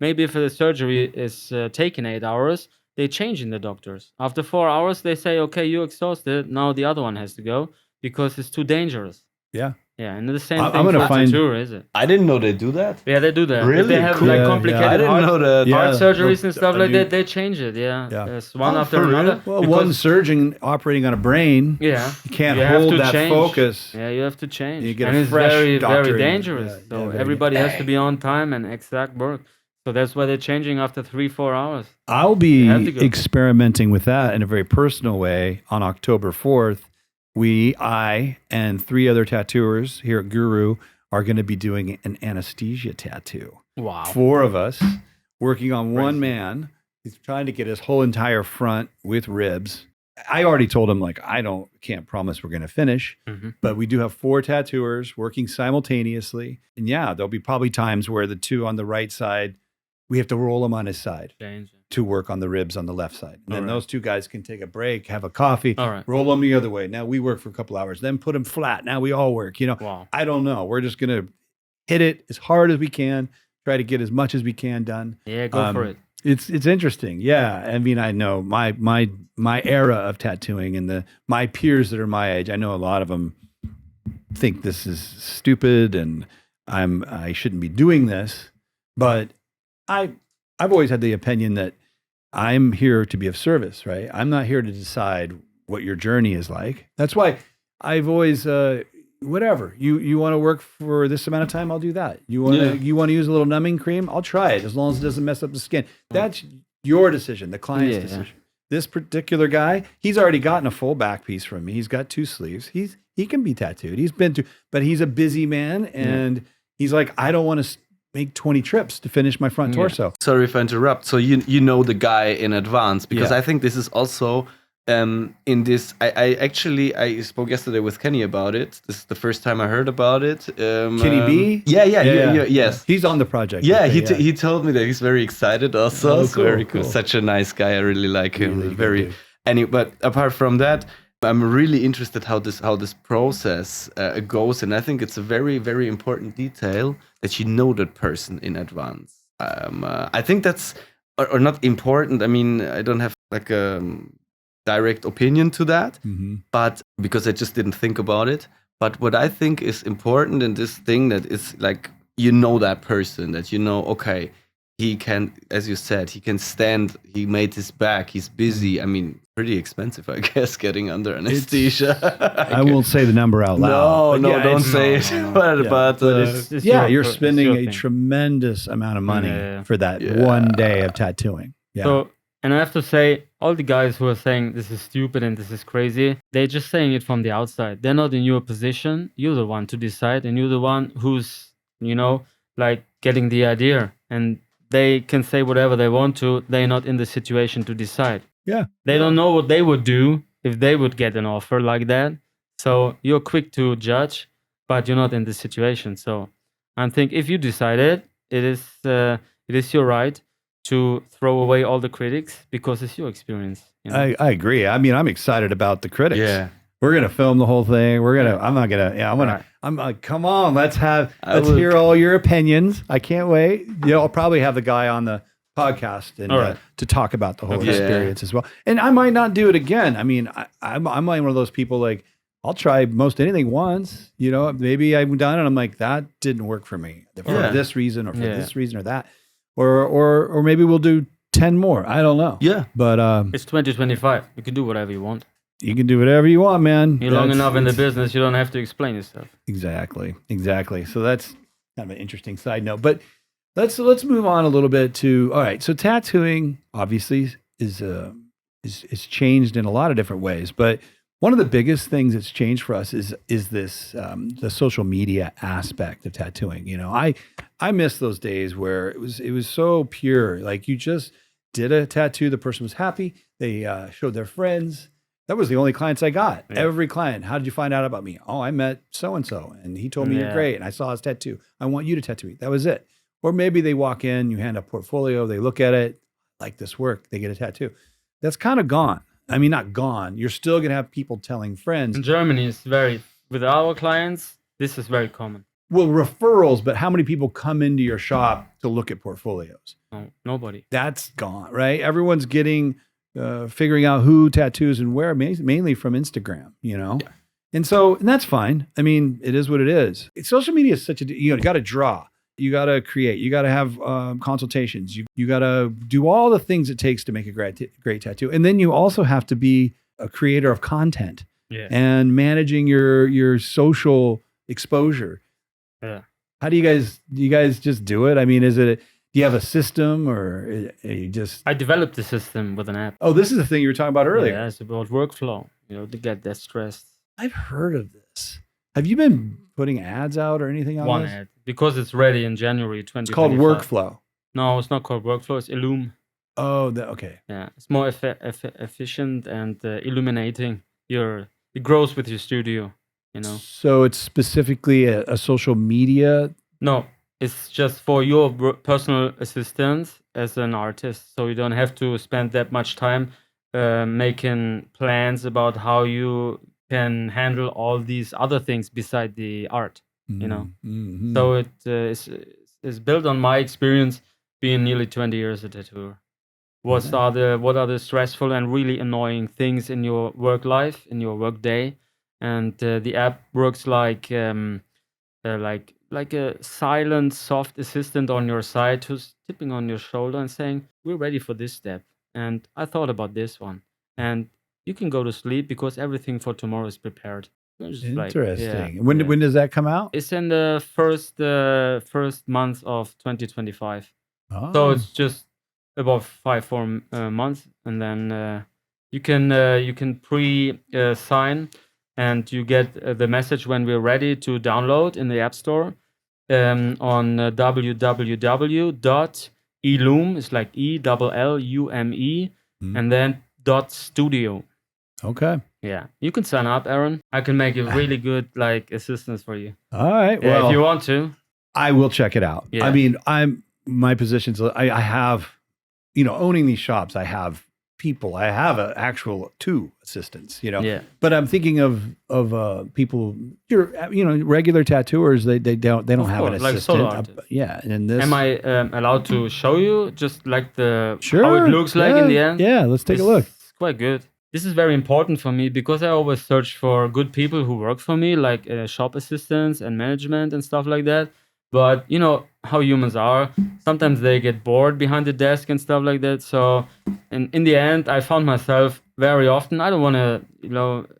Maybe if the surgery is taking 8 hours, they change in the doctors. After 4 hours, they say, "Okay, you're exhausted. Now the other one has to go because it's too dangerous." Yeah. Yeah, and the same I'm thing gonna for find- tattoo, is it? I didn't know they do that. Yeah, they do that. Really? They have Cool. like Yeah, complicated I didn't heart, know that. Yeah. heart surgeries and stuff like you- that. They change it. Yeah. Yeah. It's one Oh, after for real? another. Well, because- one surgeon operating on a brain, Yeah. you can't You have hold to that change. focus. Yeah, you have to change. You get and a it's fresh very, doctor very in. dangerous. Yeah, So yeah, very everybody has to be on time and exact work. So that's why they're changing after 3-4 hours. I'll You have to be go. experimenting with that in a very personal way on October 4th. I and 3 other tattooers here at Guru are going to be doing an anesthesia tattoo. Wow. 4 of us working on one man. He's trying to get his whole entire front with ribs. I already told him, like, can't promise we're going to finish, but we do have 4 tattooers working simultaneously. And yeah, there'll be probably times where the 2 on the right side, we have to roll them on his side Change. to work on the ribs on the left side. And then All right. those 2 guys can take a break, have a coffee, All right. roll them the other way. Now we work for a couple hours, then put them flat. Now we all work, Wow. I don't know. We're just going to hit it as hard as we can, try to get as much as we can done. Yeah, go for it. It's interesting. Yeah. I mean, I know my era of tattooing and my peers that are my age, I know a lot of them think this is stupid and I shouldn't be doing this, but I've always had the opinion that I'm here to be of service, right? I'm not here to decide what your journey is like. That's why I've always, whatever you want to work for this amount of time, I'll do that. You want to use a little numbing cream, I'll try it as long as it doesn't mess up the skin. That's your decision, the client's decision. This particular guy, he's already gotten a full back piece from me. He's got 2 sleeves. He can be tattooed. He's been to, but he's a busy man, and he's like, I don't want to make 20 trips to finish my front torso. Sorry if I interrupt. So you know the guy in advance, because I think this is also in this. I spoke yesterday with Kenny about it. This is the first time I heard about it. Kenny B? Yes. He's on the project. Yeah, okay, he told me that he's very excited also. Oh, It's very cool. Such a nice guy. I really like him. Really good dude. But apart from that, I'm really interested how this process goes, and I think it's a very, very important detail that you know that person in advance. I think that's or not important. I mean, I don't have like direct opinion to that, Mhm. but because I just didn't think about it. But what I think is important in this thing that is like, that person, that okay, he can, as you said, he can stand, he made his back, he's busy. I mean, pretty expensive, I guess, getting under anesthesia. I won't say the number out loud. No, but yeah, don't it's- say it. Yeah. But It's Yeah, you're it's spending your a thing. tremendous amount of money Yeah. for that Yeah. one day of tattooing. Yeah. So, and I have to say, all the guys who are saying this is stupid and this is crazy, they're just saying it from the outside. They're not in your position. You're the one to decide, and you're the one who's, like getting the idea. And they can say whatever they want to. They're not in the situation to decide. Yeah. They don't know what they would do if they would get an offer like that. So you're quick to judge, but you're not in the situation. So I think if you decided, it is your right to throw away all the critics because it's your experience. I agree. I mean, I'm excited about the critics. yeah, We're going to film the whole thing. I'm not going to, Right. I'm like, come on, let's will- hear all your opinions. I can't wait. I'll probably have the guy on the podcast and All right. to talk about the whole Yeah. experience as well. And I might not do it again. I mean, I'm like one of those people, like, I'll try most anything once, maybe I've done it. I'm like, that didn't work for me for Yeah. this reason or for Yeah. this reason or that, or maybe we'll do 10 more. I don't know. yeah. But, It's 2025. You can do whatever you want. you can do whatever you want, man. You're long That's- enough in the it's- business, you don't have to explain yourself. Exactly. So that's kind of an interesting side note. But let's move on a little bit to, all right. So tattooing obviously is changed in a lot of different ways, but one of the biggest things that's changed for us is this the social media aspect of tattooing. I miss those days where it was so pure. Like you just did a tattoo, the person was happy, they showed their friends. That was the only clients I got. Yeah. Every client, how did you find out about me? Oh, I met so and so, and he told me you're Yeah. great, and I saw his tattoo. I want you to tattoo me. That was it. Or maybe they walk in, you hand a portfolio, they look at it, like this work, they get a tattoo. That's kind of gone. I mean, not gone. You're still gonna have people telling friends. In Germany, it's with our clients, this is very common. Well, referrals, but how many people come into your shop to look at portfolios? No, nobody. That's gone, right? Everyone's figuring out who tattoos and where, mainly from Instagram, And that's fine. I mean, it is what it is. Social media is you got to draw, you got to create, you got to have consultations, you got to do all the things it takes to make a great tattoo. And then you also have to be a creator of content Yeah. and managing your social exposure. Yeah. How do you guys just do it? I mean, do you have a system or you just? I developed the system with an app. Oh, this is the thing you were talking about earlier. Yeah, it's about workflow, to get that stressed. I've heard of this. Have you been putting ads out or anything on One this? ad. Because it's ready in January 2025. It's called Workflow. No, it's not called workflow. It's Illum. Oh, okay. Yeah, it's more efficient and illuminating. It grows with your studio. So it's specifically a social media. No, it's just for your personal assistance as an artist. So you don't have to spend that much time making plans about how you can handle all these other things beside the art. Mm-hmm. So it is built on my experience being nearly 20 years a tattooer. What are the stressful and really annoying things in your work life, in your work day? And the app works like a silent, soft assistant on your side who's tipping on your shoulder and saying, "We're ready for this step." And I thought about this one. And you can go to sleep because everything for tomorrow is prepared. It's just Interesting. yeah, When yeah. when does that come out? It's in the first month of 2025. Oh. So it's just about 4 months, and then you can pre-sign, and you get the message when we're ready to download in the App Store on www.elume. It's like ELLUME, and then .studio. Okay. Yeah, you can sign up, Aaron. I can make a really good assistance for you. All right. Yeah, Well, if you want to. I will check it out. Yeah. I mean, my position's, I have, owning these shops, I have people, I have an actual 2 assistants, Yeah. but I'm thinking of people, regular tattooers, they don't Of have an course, like assistant. solo artists. Yeah. And this. Am I allowed to show you just like Sure. how it looks like in the end? Yeah. Let's take a look. It's quite good. this is very important for me because I always search for good people who work for me, like shop assistants and management and stuff like that. But you know how humans are. Sometimes they get bored behind the desk and stuff like that. So in the end, I found myself very often, I don't want to,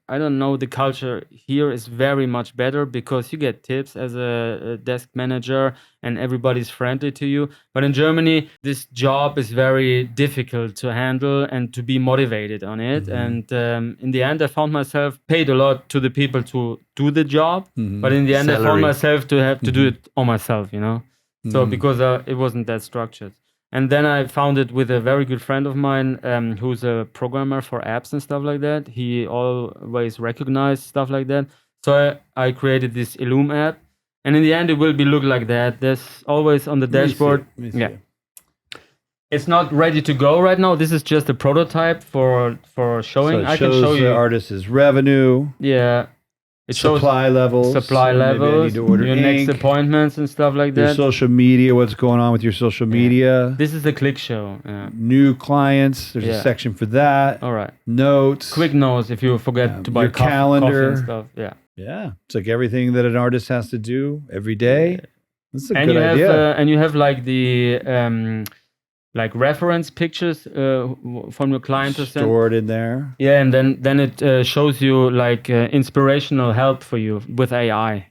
I don't know, the culture here is very much better because you get tips as a desk manager and everybody's friendly to you. But in Germany, this job is very difficult to handle and to be motivated on it. And in the end, I found myself paid a lot to the people to do the job. But in the end, I found myself to have to do it on myself, So because it wasn't that structured. And then I found it with a very good friend of mine who's a programmer for apps and stuff like that. He always recognized stuff like that. So I created this Illum app. And in the end, it will be look like that. There's always on the dashboard. Let me see. Yeah. It's not ready to go right now. This is just a prototype for showing. So it I shows can show you the artist's revenue. Yeah. It shows supply levels, your next appointments and stuff like your that. social media, what's going on with your social media. This is a click show. Yeah. New clients, there's a section for that. All right. Notes. Quick notes if you forget to buy your calendar. coffee and stuff. Yeah. Yeah. It's like everything that an artist has to do every day. That's a good you idea. Have, and you have like the like reference pictures from your client stored in there. Yeah, and then it shows you like inspirational help for you with AI,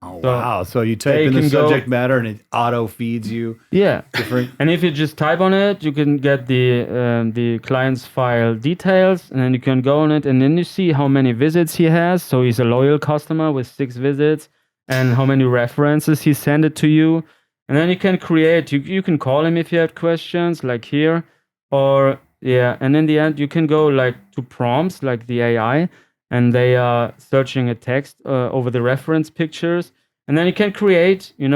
Oh, wow. So you type in the subject matter and it auto feeds you. Yeah. Different. And if you just type on it, you can get the client's file details, and then you can go on it, and then you see how many visits he has. So he's a loyal customer with 6 visits, and how many references he sent it to you. And then you can create, you can call him if you have questions, like here, or and in the end, you can go like to prompts, like the AI, and they are searching a text over the reference pictures, and then you can create, you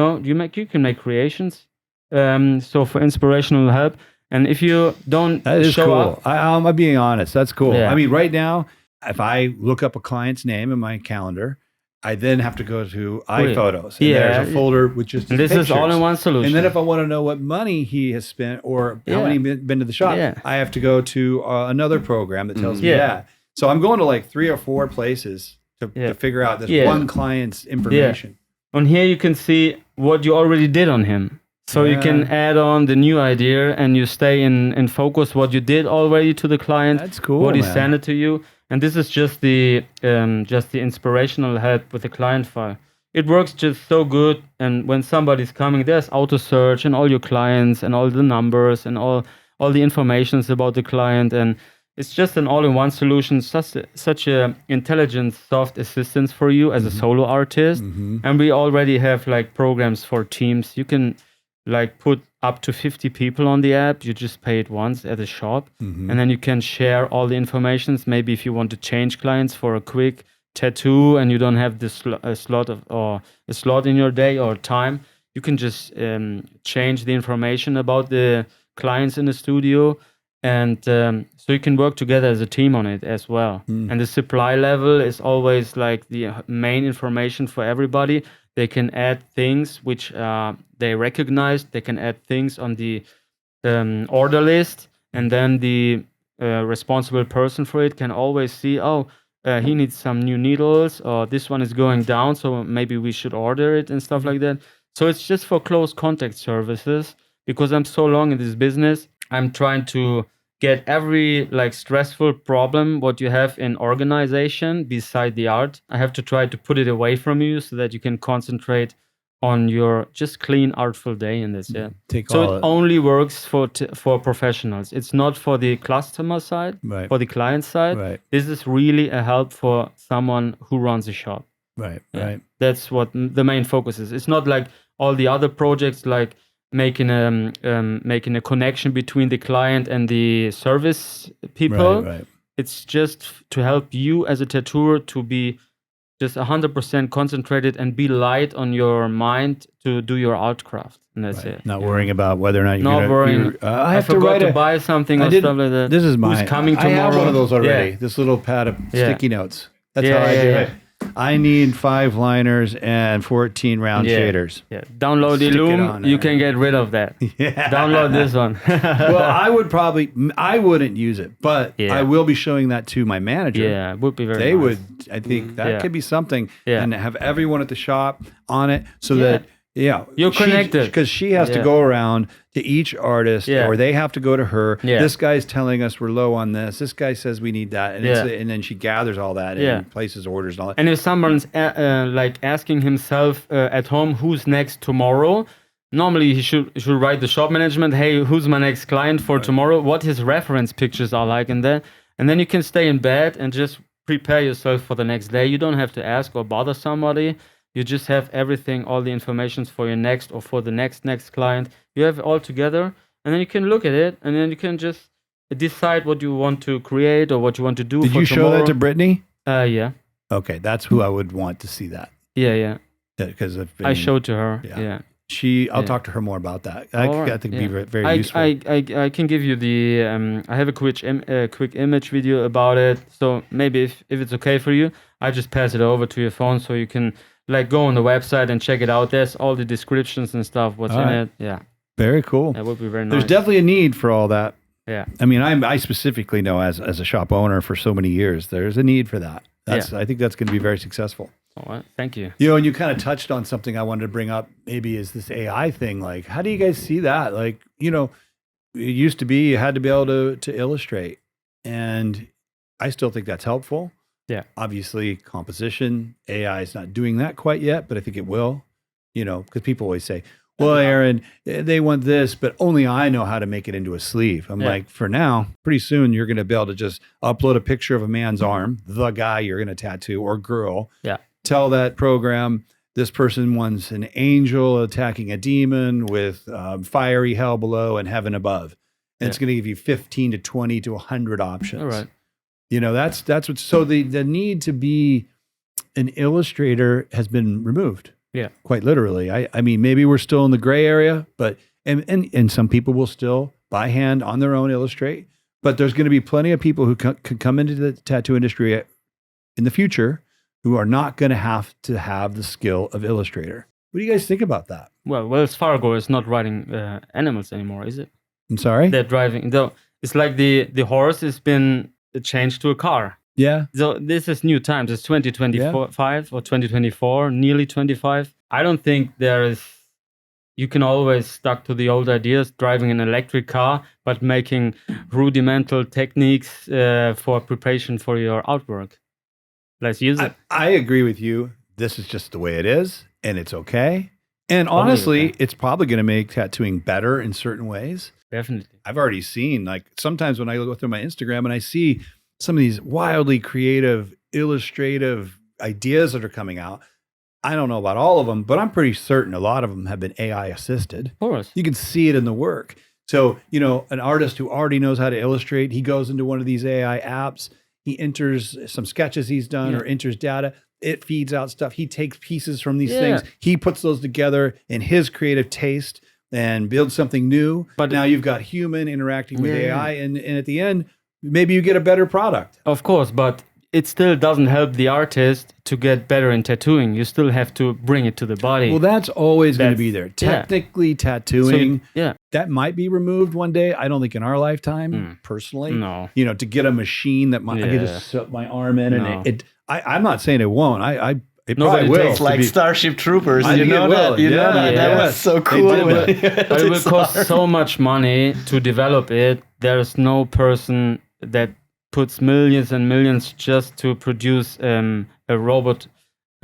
can make creations. So for inspirational help, and if you don't that is show cool. up, I'm being honest, that's cool. Yeah. I mean, right now, if I look up a client's name in my calendar, I then have to go to iPhotos. And there's a folder with just and this pictures. is all in one solution. And then if I want to know what money he has spent or how many been to the shop, I have to go to another program that tells me that. So I'm going to like 3 or 4 places to figure out this one client's information. On here you can see what you already did on him. So you can add on the new idea and you stay in focus what you did already to the client. That's cool. What he sent it to you. And this is just the inspirational help with the client file. It works just so good. And when somebody's coming, there's auto search and all your clients and all the numbers and all the informations about the client. And it's just an all-in-one solution, such a intelligent, soft assistance for you as a solo artist. And we already have like programs for teams. You can like put up to 50 people on the app. You just pay it once at a shop, and then you can share all the informations. Maybe if you want to change clients for a quick tattoo and you don't have the slot in your day or time, you can just change the information about the clients in the studio, and so you can work together as a team on it as well. And the supply level is always like the main information for everybody. They can add things which they recognize. They can add things on the order list, and then the responsible person for it can always see, he needs some new needles, or this one is going down, so maybe we should order it and stuff like that. So it's just for close contact services. Because I'm so long in this business, I'm trying to get every like stressful problem what you have in organization beside the art. I have to try to put it away from you so that you can concentrate on your just clean artful day in this. It only works for professionals. It's not for the customer side, for the client side. This is really a help for someone who runs a shop. Right. That's what the main focus is. It's not like all the other projects, like making a connection between the client and the service people. It's just to help you as a tattooer to be just 100% concentrated and be light on your mind to do your art craft. And that's it. Not worrying about whether or not you're not worrying. I forgot to buy something or stuff like that. This is mine. Who's coming tomorrow? I have one of those already. This little pad of sticky notes. That's how I do it. I need 5 liners and 14 round shaders. Yeah. Download Stick it Illume. on You there. can get rid of that. Yeah. Download this one. Well, I wouldn't use it, but Yeah. I will be showing that to my manager. Yeah, it would be very They nice. would, I think that Yeah. could be something, Yeah. and have everyone at the shop on it so Yeah. that, You're connected. because she has to Yeah. go around to each artist, Yeah. or they have to go to her. Yeah. This guy's telling us we're low on this. This guy says we need that, and, Yeah. and then she gathers all that Yeah. and places orders and all that. And if someone's like asking himself at home, who's next tomorrow? Normally he should write the shop management. Hey, who's my next client for tomorrow? What his reference pictures are like, and then you can stay in bed and just prepare yourself for the next day. You don't have to ask or bother somebody. You just have everything, all the information for your next or for the next client. You have it all together, and then you can look at it, and then you can just decide what you want to create or what you want to do. Did for you show tomorrow. that to Brittany? Yeah. Okay, that's who I would want to see that. Yeah. Because I showed to her. Yeah. Yeah. I'll Yeah. talk to her more about that. All I right, think yeah. it'd be very useful. I can give you the I have a quick image video about it. So maybe if it's okay for you, I just pass it over to your phone so you can like go on the website and check it out. There's all the descriptions and stuff. What's All in right. it? Yeah, Very cool. that would be very nice. There's definitely a need for all that. Yeah. I mean, I specifically know as a shop owner for so many years, there's a need for that. I think that's going to be very successful. All right. Thank you. And you kind of touched on something I wanted to bring up. Maybe is this AI thing? Like, how do you guys see that? Like, it used to be you had to be able to illustrate, and I still think that's helpful. Yeah. Obviously, composition AI is not doing that quite yet, but I think it will. Because people always say, "Well, Aaron, they want this, but only I know how to make it into a sleeve." I'm like, for now, pretty soon you're going to be able to just upload a picture of a man's arm, the guy you're going to tattoo or girl. Yeah. Tell that program this person wants an angel attacking a demon with fiery hell below and heaven above, and it's going to give you 15 to 20 to 100 options. All right. That's what. So the need to be an illustrator has been removed. Yeah. Quite literally. I mean, maybe we're still in the gray area, but and some people will still by hand on their own illustrate. But there's going to be plenty of people who can come into the tattoo industry in the future who are not going to have the skill of illustrator. What do you guys think about that? Well, Wells Fargo is not riding animals anymore, is it? I'm sorry? They're driving. Though it's like the horse has been changed to a car. Yeah. So this is new times. It's 2025 or 2024, nearly 25. I don't think you can always stuck to the old ideas, driving an electric car, but making rudimental techniques for preparation for your artwork. Let's use it. I agree with you. This is just the way it is, and it's okay. And honestly, okay. it's probably going to make tattooing better in certain ways. Definitely. I've already seen, like, sometimes when I go through my Instagram and I see some of these wildly creative, illustrative ideas that are coming out. I don't know about all of them, but I'm pretty certain a lot of them have been AI assisted. Of course. You can see it in the work. So, an artist who already knows how to illustrate, he goes into one of these AI apps, he enters some sketches he's done or enters data. It feeds out stuff. He takes pieces from these things. He puts those together in his creative taste and builds something new. But now you've got human interacting with AI. And at the end, maybe you get a better product. Of course, but it still doesn't help the artist to get better in tattooing. You still have to bring it to the body. Well, that's always going to be there. Technically, tattooing, that might be removed one day. I don't think in our lifetime, personally. No. To get a machine that I can just set my arm in and I'm not saying it won't. It probably will. It's like Starship Troopers. I You know that? That was so cool. But it will cost so much money to develop it. There's no person that puts millions and millions just to produce a robot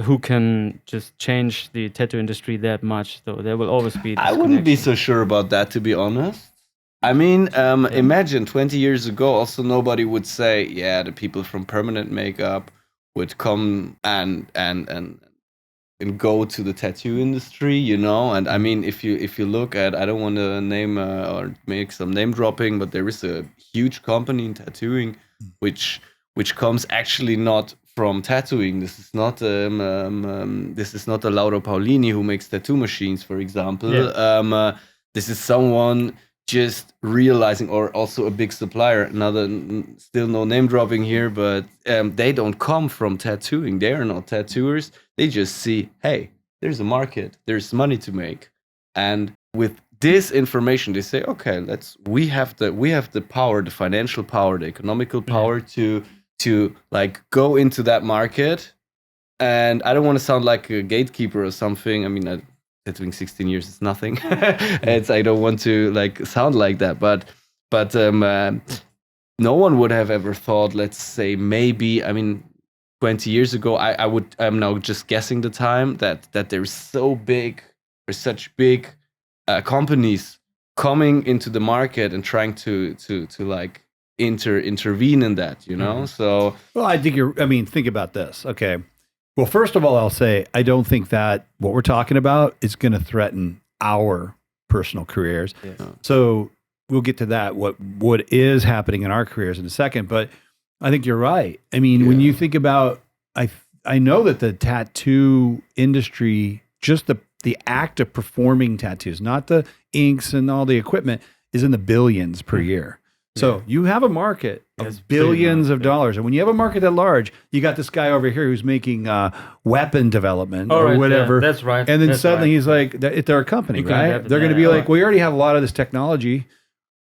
who can just change the tattoo industry that much. So there will always be this I wouldn't be so sure about that, to be honest. I mean, imagine 20 years ago, also nobody would say, the people from Permanent Makeup would come and go to the tattoo industry, And I mean, if you look at, I don't want to name or make some name dropping, but there is a huge company in tattooing which comes actually not from tattooing. This is not a Laura Paulini who makes tattoo machines, for example. This is someone just realizing, or also a big supplier, still no name dropping here, but they don't come from tattooing. They are not tattooers. They just see, hey, there's a market, there's money to make. And with this information, they say, okay, we have the power, the financial power, the economical power to like go into that market. And I don't want to sound like a gatekeeper or something. I mean, tattooing 16 years is nothing. I don't want to like sound like that, but no one would have ever thought, let's say maybe, I mean, 20 years ago, I'm now just guessing the time that there's such big companies coming into the market and trying to like intervene in that, you know? So, well, think about this. Okay. Well, first of all, I'll say, I don't think that what we're talking about is going to threaten our personal careers. Yeah. So we'll get to that, what is happening in our careers in a second, but I think you're right. I mean, when you think about, I know that the tattoo industry, just the act of performing tattoos, not the inks and all the equipment, is in the billions per year. So you have a market of billions of dollars. And when you have a market that large, you got this guy over here who's making weapon development or whatever. Yeah, that's right. And then suddenly he's like, they're a company, right? They're going to be like, we already have a lot of this technology.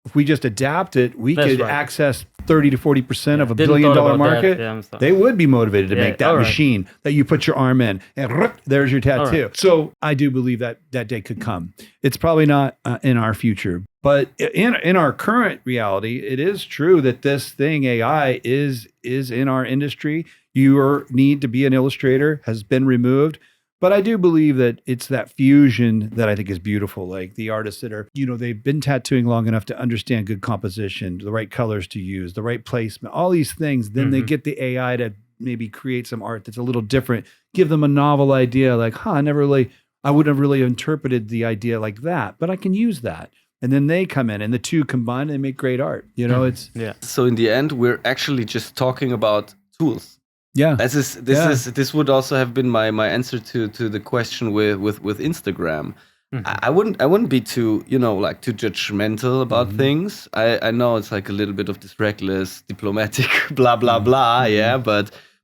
If we just adapt it, we could access 30 to 40% of a $1 billion market. They would be motivated to make that machine that you put your arm in and there's your tattoo. So I do believe that day could come. It's probably not in our future, but in our current reality, it is true that this thing, AI, is in our industry. Your need to be an illustrator has been removed. But I do believe that it's that fusion that I think is beautiful. Like the artists that are, they've been tattooing long enough to understand good composition, the right colors to use, the right placement, all these things. Then they get the AI to maybe create some art that's a little different, give them a novel idea like, I wouldn't have really interpreted the idea like that, but I can use that. And then they come in and the two combine and make great art. So in the end, we're actually just talking about tools. Yeah. This would also have been my answer to the question with Instagram. I wouldn't be too too judgmental about things. I know it's like a little bit of this reckless diplomatic blah blah blah,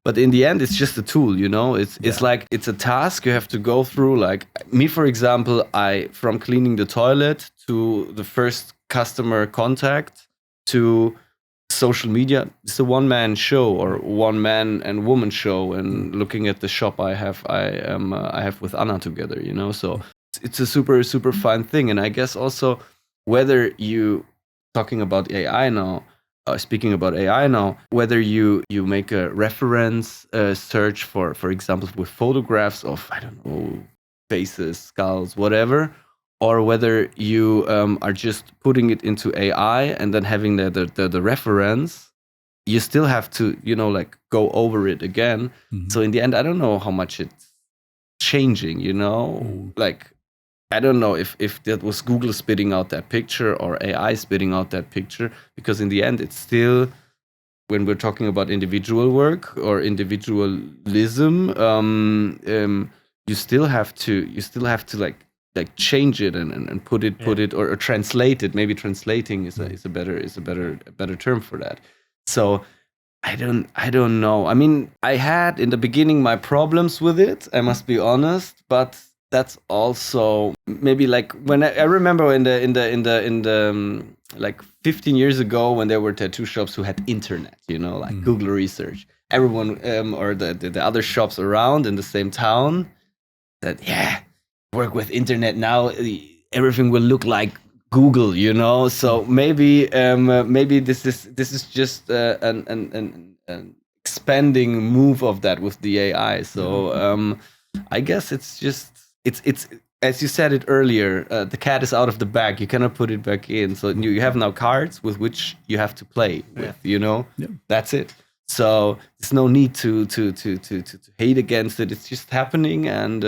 but in the end it's just a tool, It's like it's a task you have to go through. Like me, for example, from cleaning the toilet to the first customer contact to social media, it's a one-man show or one man and woman show, and looking at the shop I have with Anna together, so it's a super super fun thing. And I guess also whether you speaking about AI now, whether you make a reference search for example with photographs of, I don't know, faces, skulls, whatever, or whether you are just putting it into AI and then having the reference, you still have to, go over it again. So in the end, I don't know how much it's changing, Like, I don't know if that was Google spitting out that picture or AI spitting out that picture, because in the end, it's still, when we're talking about individual work or individualism, you still have to like change it and put it or translate it. Maybe translating is a better term for that. So I don't know. I mean, I had in the beginning my problems with it, I must be honest, but that's also maybe like when I remember in the like 15 years ago when there were tattoo shops who had internet, like Google research. Everyone or the other shops around in the same town said, work with internet now, everything will look like Google, So maybe this is just an expanding move of that with the AI. So I guess it's as you said it earlier, the cat is out of the bag. You cannot put it back in. So you have now cards with which you have to play with. That's it. So there's no need to hate against it. It's just happening, and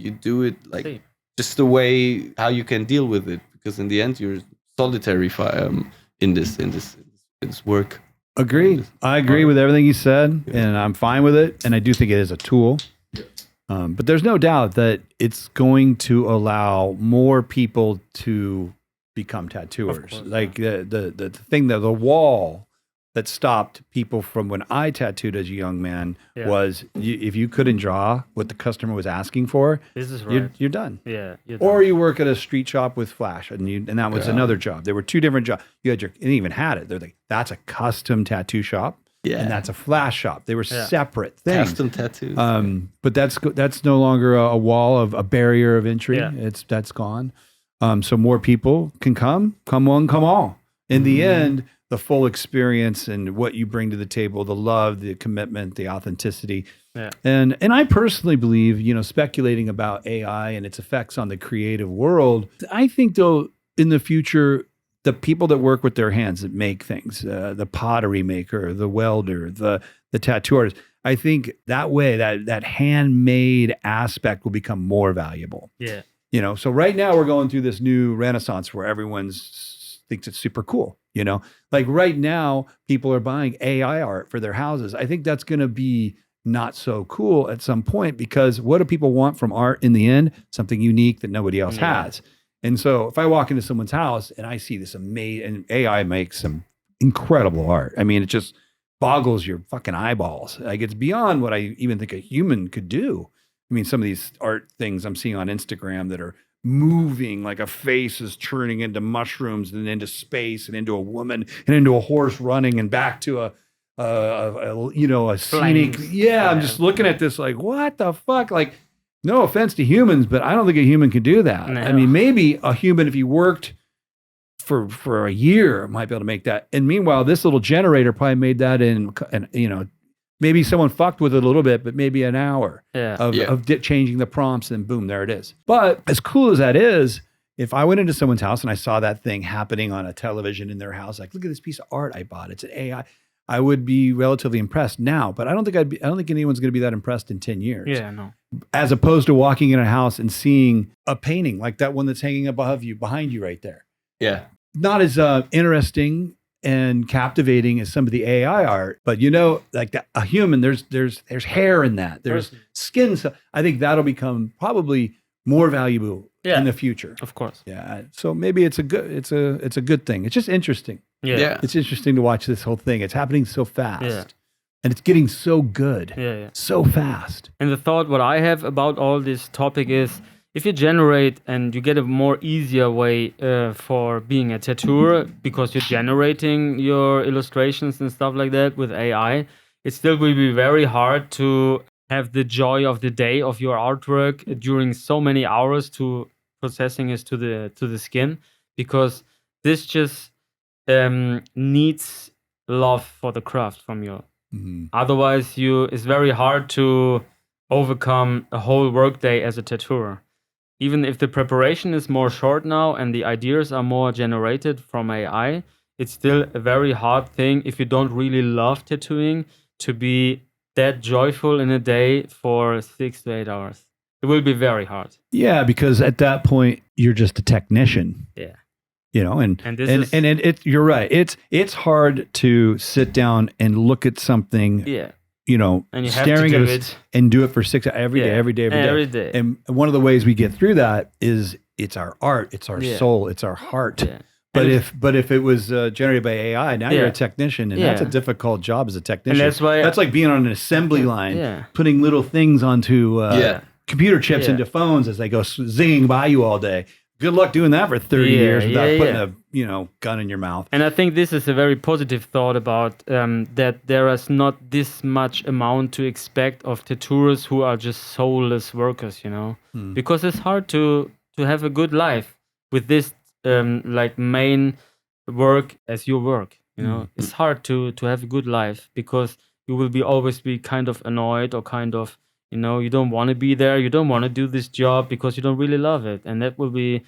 you do it like just the way how you can deal with it. Because in the end, you're solitary in this work. Agreed. I agree with everything you said, and I'm fine with it. And I do think it is a tool. But there's no doubt that it's going to allow more people to become tattooers. course, Like the thing that the wall that stopped people from when I tattooed as a young man was if you couldn't draw what the customer was asking for, This is right. you're done. Yeah. You're Or done. you work at a street shop with Flash, and that was another job. There were two different jobs. You had and even had it. They're like, that's a custom tattoo shop, and that's a Flash shop. They were separate things. Custom tattoos. But that's no longer a wall of a barrier of entry. Yeah. That's gone. So more people can come one, come all. In the end, the full experience and what you bring to the table, the love, the commitment, the authenticity. Yeah. And I personally believe, speculating about AI and its effects on the creative world, I think though in the future, the people that work with their hands that make things, the pottery maker, the welder, the tattoo artist, I think that way that handmade aspect will become more valuable. Yeah. So right now we're going through this new renaissance where everyone's thinks it's super cool. Like right now, people are buying AI art for their houses. I think that's going to be not so cool at some point because what do people want from art in the end? Something unique that nobody else has. And so if I walk into someone's house and I see this amazing, and AI makes some incredible art. I mean, it just boggles your fucking eyeballs. Like it's beyond what I even think a human could do. I mean, some of these art things I'm seeing on Instagram that are moving like a face is turning into mushrooms and into space and into a woman and into a horse running and back to a scenic. Yeah, I'm just looking at this like, what the fuck? Like, no offense to humans, but I don't think a human could do that. No. I mean, maybe a human, if he worked for a year, might be able to make that. And meanwhile, this little generator probably made that in maybe someone fucked with it a little bit, but maybe an hour of changing the prompts and boom, there it is. But as cool as that is, if I went into someone's house and I saw that thing happening on a television in their house, like, look at this piece of art I bought. It's an AI. I would be relatively impressed now, but I don't think anyone's going to be that impressed in 10 years. Yeah, no. As opposed to walking in a house and seeing a painting like that one that's hanging above you, behind you right there. Yeah. Not as interesting and captivating as some of the AI art, but like that, a human, there's hair in that, there's skin. So I think that'll become probably more valuable in the future. Of course. Yeah. So maybe it's a good thing. It's just interesting. Yeah. It's interesting to watch this whole thing. It's happening so fast, and it's getting so good. Yeah. So fast. And the thought what I have about all this topic is, if you generate and you get a more easier way for being a tattooer because you're generating your illustrations and stuff like that with AI, it still will be very hard to have the joy of the day of your artwork during so many hours to processing it to the skin, because this just needs love for the craft from you. Mm-hmm. Otherwise, it's very hard to overcome a whole workday as a tattooer. Even if the preparation is more short now and the ideas are more generated from AI, it's still a very hard thing if you don't really love tattooing to be that joyful in a day for 6 to 8 hours. It will be very hard. Yeah, because at that point you're just a technician. Yeah. You're right. It's hard to sit down and look at something. Yeah. And you have staring to do at it and do it for 6 hours every day. And one of the ways we get through that is it's our art, it's our soul, it's our heart. Yeah. But if it was generated by AI, now you're a technician, and that's a difficult job as a technician. And that's why that's like being on an assembly line, putting little things onto computer chips into phones as they go zinging by you all day. Good luck doing that for 30 years without putting a gun in your mouth. And I think this is a very positive thought about that there is not this much amount to expect of tattooers who are just soulless workers, because it's hard to have a good life with this like main work as your work. It's hard to have a good life because you will always be kind of annoyed or kind of you don't want to be there. You don't want to do this job because you don't really love it. And that will be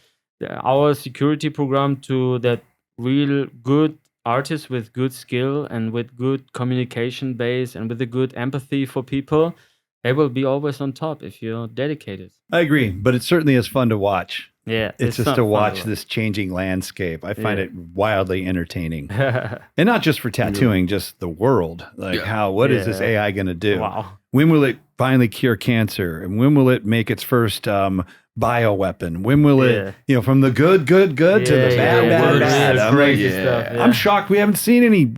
our security program to that real good artists with good skill and with good communication base and with a good empathy for people. They will be always on top if you're dedicated. I agree, but it certainly is fun to watch. Yeah. It's just to watch this changing landscape. I find it wildly entertaining. And not just for tattooing, just the world. Like what is this AI going to do? Wow. When will it finally cure cancer? And when will it make its first bioweapon? When will it, from the good to the bad. I'm like, I'm shocked we haven't seen any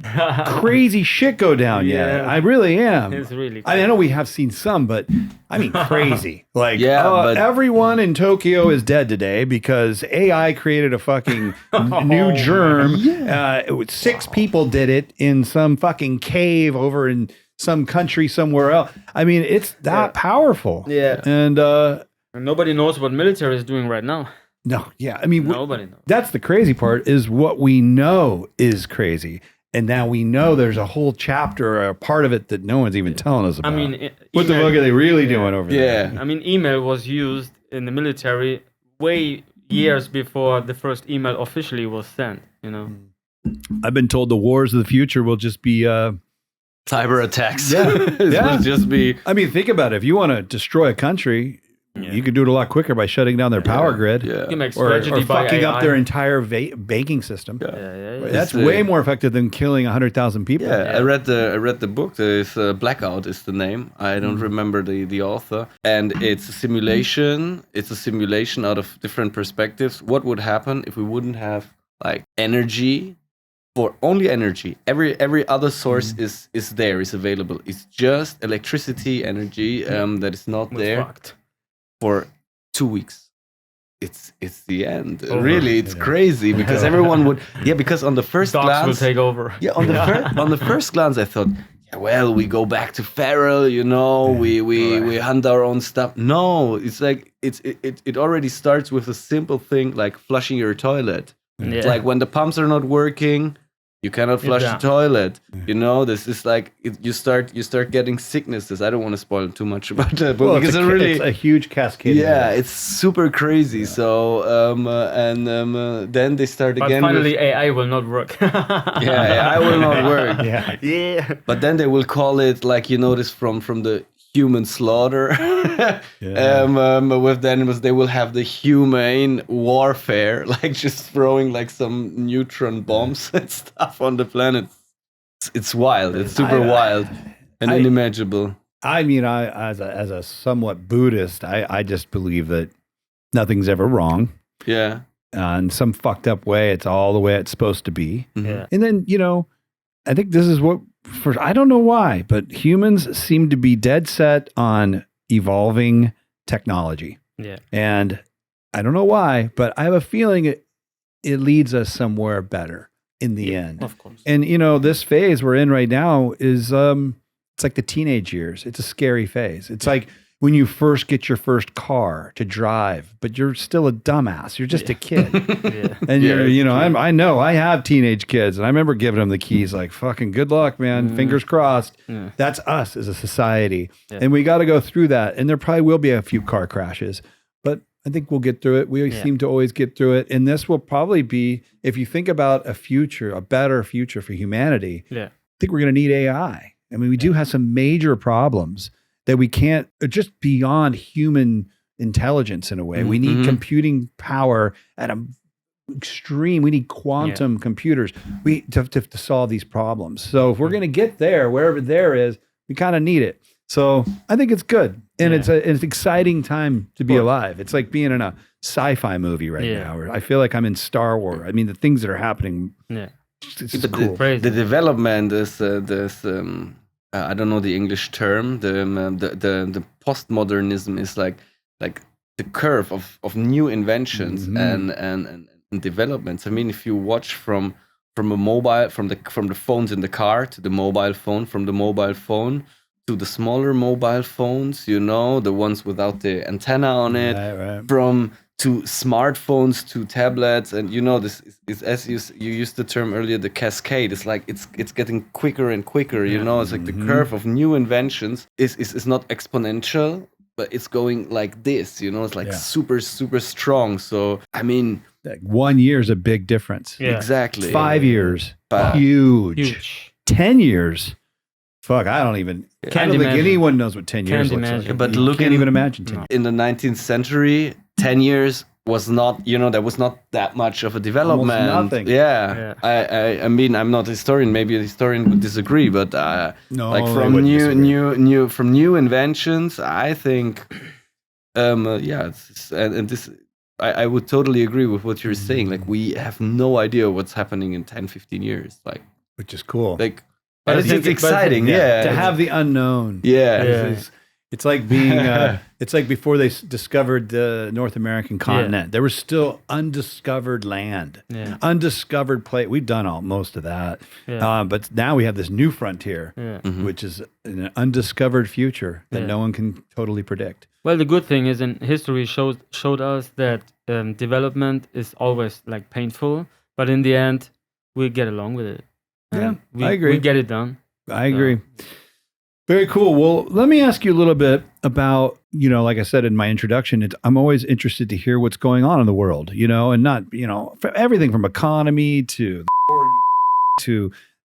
crazy shit go down yet. I really am. It's really I know we have seen some, but I mean crazy. Like, but everyone in Tokyo is dead today because AI created a fucking new germ. It was 6 people did it in some fucking cave over in some country somewhere else. I mean, it's that powerful. Yeah. And nobody knows what military is doing right now. No, I mean, Nobody knows. That's the crazy part is what we know is crazy. And now we know there's a whole chapter or a part of it that no one's even telling us about. I mean, what the fuck are they really doing over there? I mean, email was used in the military way years before the first email officially was sent, I've been told the wars of the future will just be cyber attacks. It will just be. I mean, think about it. If you want to destroy a country, you can do it a lot quicker by shutting down their power grid. You can make Or tragedy by fucking AI. up their entire banking system. That's It's, way more effective than killing 100,000 people. I read the book. There's Blackout is the name. I don't remember the author. And it's a simulation. It's a simulation out of different perspectives. What would happen if we wouldn't have like energy? For only energy, every other source is available. It's just electricity, energy that is not there for 2 weeks. It's the end. Really, it's crazy because everyone would because on the first Dogs glance will take over. Yeah, on the first glance, I thought, well, we go back to feral, we hunt our own stuff. No, it's like it already starts with a simple thing like flushing your toilet. It's like when the pumps are not working, you cannot flush the toilet. This is like you start getting sicknesses. I don't want to spoil too much about that, but because it's a huge cascade. Yeah, it's super crazy. So then they start again. But finally, AI will not work. AI will not work. Yeah. But then they will call it like this from the human slaughter. They will have the humane warfare, like just throwing like some neutron bombs and stuff on the planet. It's wild. It's super wild and unimaginable. I mean, as a somewhat Buddhist, I just believe that nothing's ever wrong. Yeah. In some fucked up way, it's all the way it's supposed to be. Yeah. And then, I think this is what, I don't know why, but humans seem to be dead set on evolving technology. Yeah. And I don't know why, but I have a feeling it leads us somewhere better in the end. Of course. And, this phase we're in right now is, it's like the teenage years. It's a scary phase. It's like when you first get your first car to drive, but you're still a dumbass. You're just a kid. And I know I have teenage kids and I remember giving them the keys like, fucking good luck, man. Fingers crossed. Yeah. That's us as a society. Yeah. And we got to go through that. And there probably will be a few car crashes, but I think we'll get through it. We seem to always get through it. And this will probably be, if you think about a better future for humanity, I think we're going to need AI. I mean, we do have some major problems that we can't, just beyond human intelligence in a way. We need computing power at an extreme. We need quantum computers to solve these problems. So if we're going to get there, wherever there is, we kind of need it. So I think it's good. And it's an exciting time to be alive. It's like being in a sci-fi movie right now. Or I feel like I'm in Star Wars. I mean, the things that are happening, it's cool. The development is I don't know the English term. The postmodernism is like the curve of new inventions and developments. I mean, if you watch from a mobile, from the phones in the car to the mobile phone, from the mobile phone to the smaller mobile phones, the ones without the antenna on it, from to smartphones to tablets, and this is as you used the term earlier, the cascade. It's like it's getting quicker and quicker. It's like the curve of new inventions is not exponential, but it's going like this. It's like super strong. So I mean, like 1 year is a big difference. Exactly. 5 years, huge. 10 years. Fuck, I don't think anyone knows what 10 years looks like. But you can't even imagine 10 years. In the 19th century, 10 years was not, there was not that much of a development. Almost nothing. Yeah. I mean, I'm not a historian. Maybe a historian would disagree, but from new inventions, I think and this I would totally agree with what you're saying. Like we have no idea what's happening in 10, 15 years. Which is cool. Like But I it's think- exciting, yeah. To have the unknown. yeah. It's like being, it's like before they discovered the North American continent, there was still undiscovered land, undiscovered place. We've done most of that. Yeah. But now we have this new frontier, Yeah. which is an undiscovered future that no one can totally predict. Well, the good thing is, in history showed us that development is always like painful, but in the end, we get along with it. Yeah, And I agree. We get it done. I agree. Very cool. Well, let me ask you a little bit about, like I said in my introduction, I'm always interested to hear what's going on in the world, and not, for everything from economy to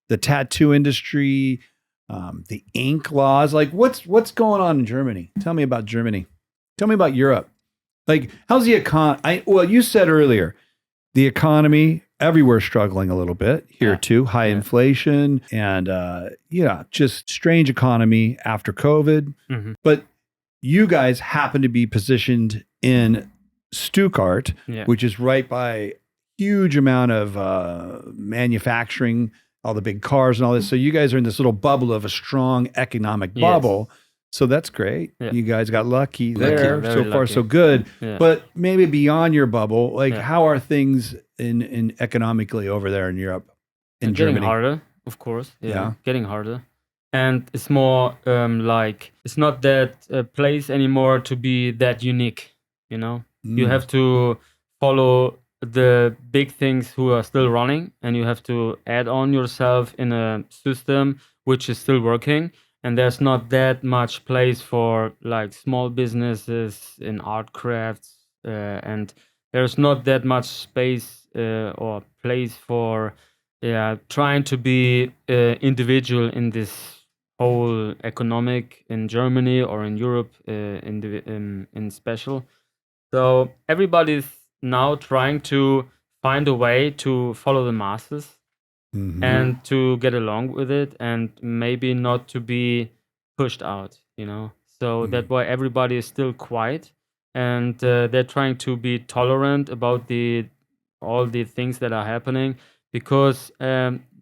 the tattoo industry, the ink laws. Like what's going on in Germany? Tell me about Germany. Tell me about Europe. Like, how's the economy? Well, you said earlier, the economy everywhere struggling a little bit here too. High inflation and just strange economy after COVID. Mm-hmm. But you guys happen to be positioned in Stuttgart, which is right by huge amount of manufacturing, all the big cars and all this. So you guys are in this little bubble of a strong economic bubble. So that's great. Yeah. You guys got lucky there. Very So far, lucky. so good. Yeah. But maybe beyond your bubble, like how are things in economically over there in Europe, in getting Germany? harder, of course. Yeah. Getting harder. And it's more like, it's not that place anymore to be that unique, You have to follow the big things who are still running, and you have to add on yourself in a system which is still working. And there's not that much place for like small businesses in art crafts, and there's not that much space or place for trying to be individual in this whole economic in Germany or in Europe in special. So everybody's now trying to find a way to follow the masses. Mhm. And to get along with it, and maybe not to be pushed out, So that's why everybody is still quiet, and they're trying to be tolerant about all the things that are happening, because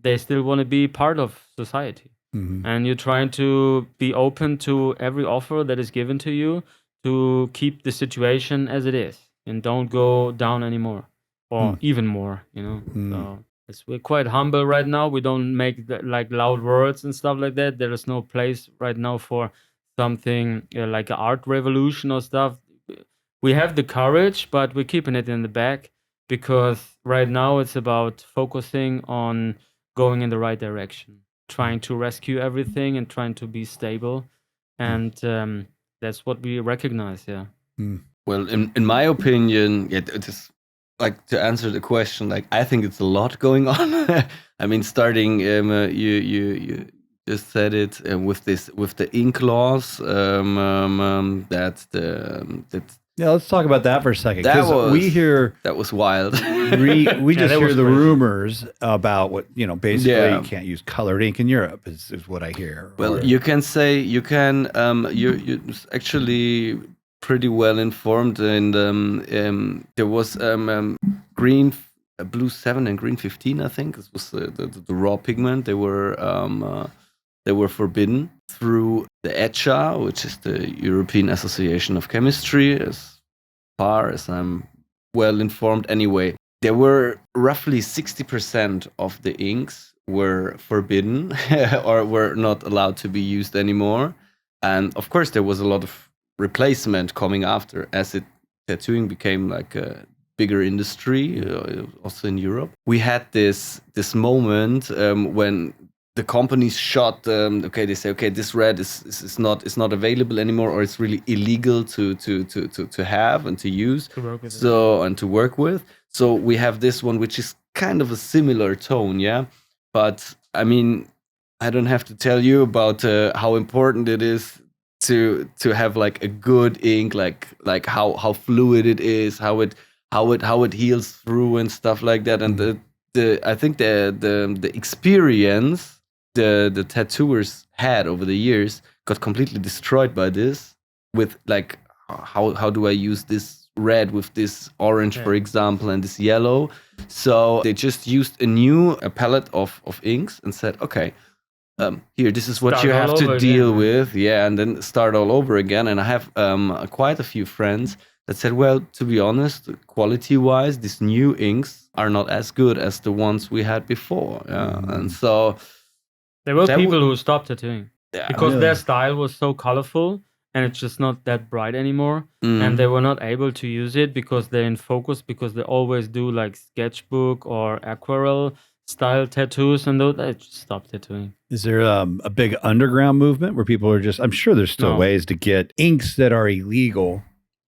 they still want to be part of society. Mhm. And you're trying to be open to every offer that is given to you to keep the situation as it is, and don't go down anymore, or even more, So we're quite humble right now. We don't make like loud words and stuff like that. There is no place right now for something like an art revolution or stuff. We have the courage, but we're keeping it in the back, because right now it's about focusing on going in the right direction, trying to rescue everything and trying to be stable. And that's what we recognize. Yeah. Well, in my opinion, it is like, to answer the question, like, I think it's a lot going on. I mean, starting you just said it with the ink laws. Let's talk about that for a second, That because was- we hear That was wild. we just that hear was the crazy. rumors about what basically Yeah. you can't use colored ink in Europe is what I hear. Well, Or- you can say you're actually pretty well informed, and there was green, blue 7 and green 15. I think this was the raw pigment. They were forbidden through the ECHA, which is the European Association of Chemistry, as far as I'm well informed. Anyway, there were roughly 60% of the inks were forbidden or were not allowed to be used anymore. And of course, there was a lot of replacement coming after, as tattooing became like a bigger industry, also in Europe. We had this moment when the companies shot. They say, okay, this red is not available anymore, or it's really illegal to have and to use. To work with it. And to work with. So we have this one, which is kind of a similar tone, yeah. But I mean, I don't have to tell you about how important it is to have like a good ink, like how fluid it is, how it heals through and stuff like that. And I think the experience the tattooers had over the years got completely destroyed by this, with like how do I use this red with this orange, for example, and this yellow. So they just used a palette of inks and said, okay, here, this is what Start you all have to over deal again. with. Yeah, and then start all over again. And I have quite a few friends that said, well, to be honest, quality-wise, these new inks are not as good as the ones we had before. Yeah, and so There were that people who stopped tattooing yeah, because Really? their style was so colorful and it's just not that bright anymore. Mm. And they were not able to use it because they're in focus, because they always do like sketchbook or aquarelle style tattoos, and they just stopped tattooing. Is there a big underground movement where people are just? I'm sure there's still No. ways to get inks that are illegal.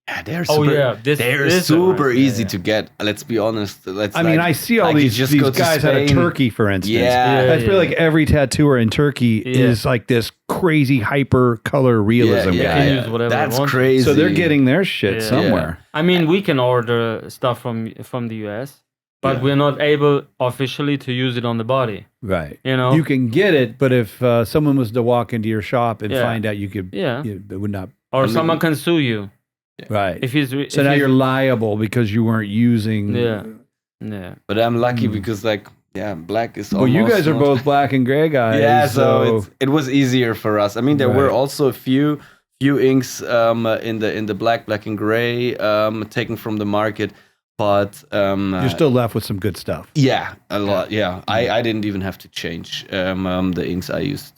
yeah, they're Oh, super, yeah, they're this super one, yeah, easy yeah. to get. Let's be honest. I mean, I see all like you these just go to guys out of Spain. Turkey, for instance. Yeah. I feel like every tattooer in Turkey Yeah. is like this crazy hyper color realism yeah, guy. can use whatever they That's want. crazy. So they're getting their shit Yeah. somewhere. I mean, we can order stuff from the US, but we're not able officially to use it on the body. Right. You know? You can get it, but if someone was to walk into your shop and Yeah. find out you could, Yeah. it would not. Or someone can sue you Right. if he's. So now you're liable because you weren't using. Yeah. But I'm lucky because, like, black is. Well, you almost guys are not- both black and gray guys. Yeah, so it was easier for us. I mean, there were Right. also a few inks in the black and gray taken from the market, but you're still left with some good stuff. yeah, a lot. Yeah, I didn't even have to change the inks I used.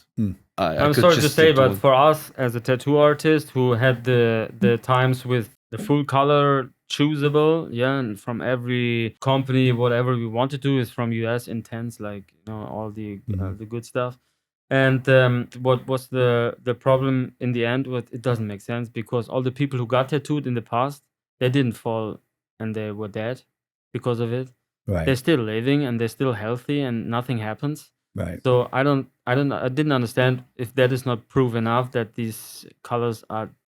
I I'm could sorry to just say, stick to but it. for us as a tattoo artist who had the times with the full color choosable, and from every company, whatever we want to do is from US Intense, like all the good stuff. And what was the problem in the end? It doesn't make sense because all the people who got tattooed in the past, they didn't fall and they were dead because of it. Right. They're still living and they're still healthy and nothing happens. Right. So I didn't understand if that is not proof enough that these colors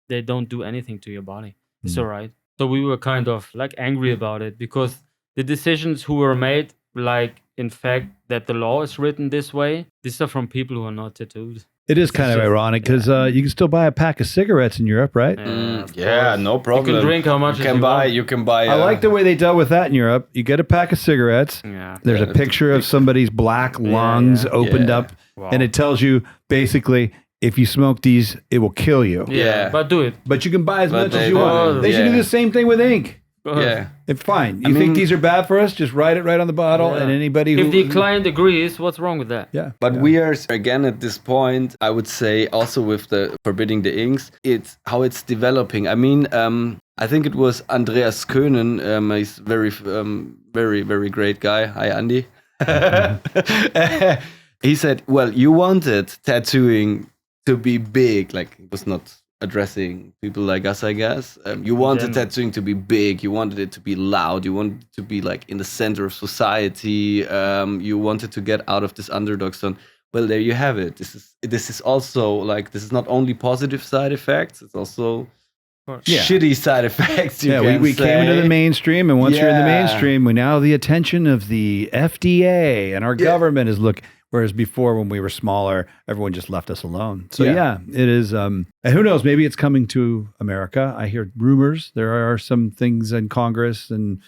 they don't do anything to your body. It's all right. So we were kind of like angry about it because the decisions who were made, like in fact that the law is written this way, these are from people who are not tattooed. It is kind of just- ironic because you can still buy a pack of cigarettes in Europe, right? Of Yeah, course. no problem. You can drink how much you as can you buy. want. You can buy. I like the way they dealt with that in Europe. You get a pack of cigarettes. Yeah. There's a that's a picture of somebody's black lungs yeah. opened Yeah. up, Wow. and it tells you basically if you smoke these, it will kill you. Yeah. But do it. But you can buy as But much as they you want. don't, They should do yeah. the same thing with ink. Yeah. It's fine. You I think mean- these are bad for us? Just write it right on the bottle, Yeah. and anybody who If the client agrees, what's wrong with that? yeah. But we are again at this point. I would say also with the forbidding the inks, it's how it's developing. I mean, I think it was Andreas Köhnen. He's very very great guy. Hi, Andy. He said, "Well, you wanted tattooing to be big. Like it was not addressing people like us, I guess. You wanted Then- tattooing to be big. You wanted it to be loud. You wanted it to be like in the center of society. You wanted to get out of this underdog zone. Well, there you have it. This is also like this is not only positive side effects. It's also Yeah. shitty side effects. You Yeah, can we came into say. the mainstream, and once you're in the Yeah. mainstream, we now have the attention of the FDA, and our government is looking. Whereas before, when we were smaller, everyone just left us alone. So yeah, it is. And who knows? Maybe it's coming to America. I hear rumors. There are some things in Congress, and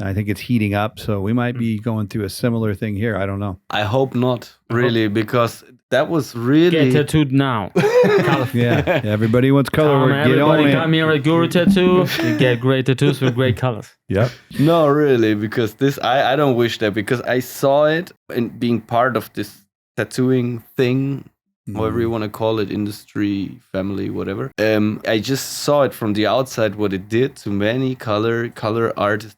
I think it's heating up. So we might be going through a similar thing here. I don't know. I hope not really because that was really Get tattooed now. Yeah, everybody wants color. Come, Get on everybody it. come here at Guru Tattoo. You get great tattoos with great colors. Yep. No, really, because this I don't wish that because I saw it and being part of this tattooing thing, whatever you want to call it, industry, family, whatever. I just saw it from the outside what it did to many color artists.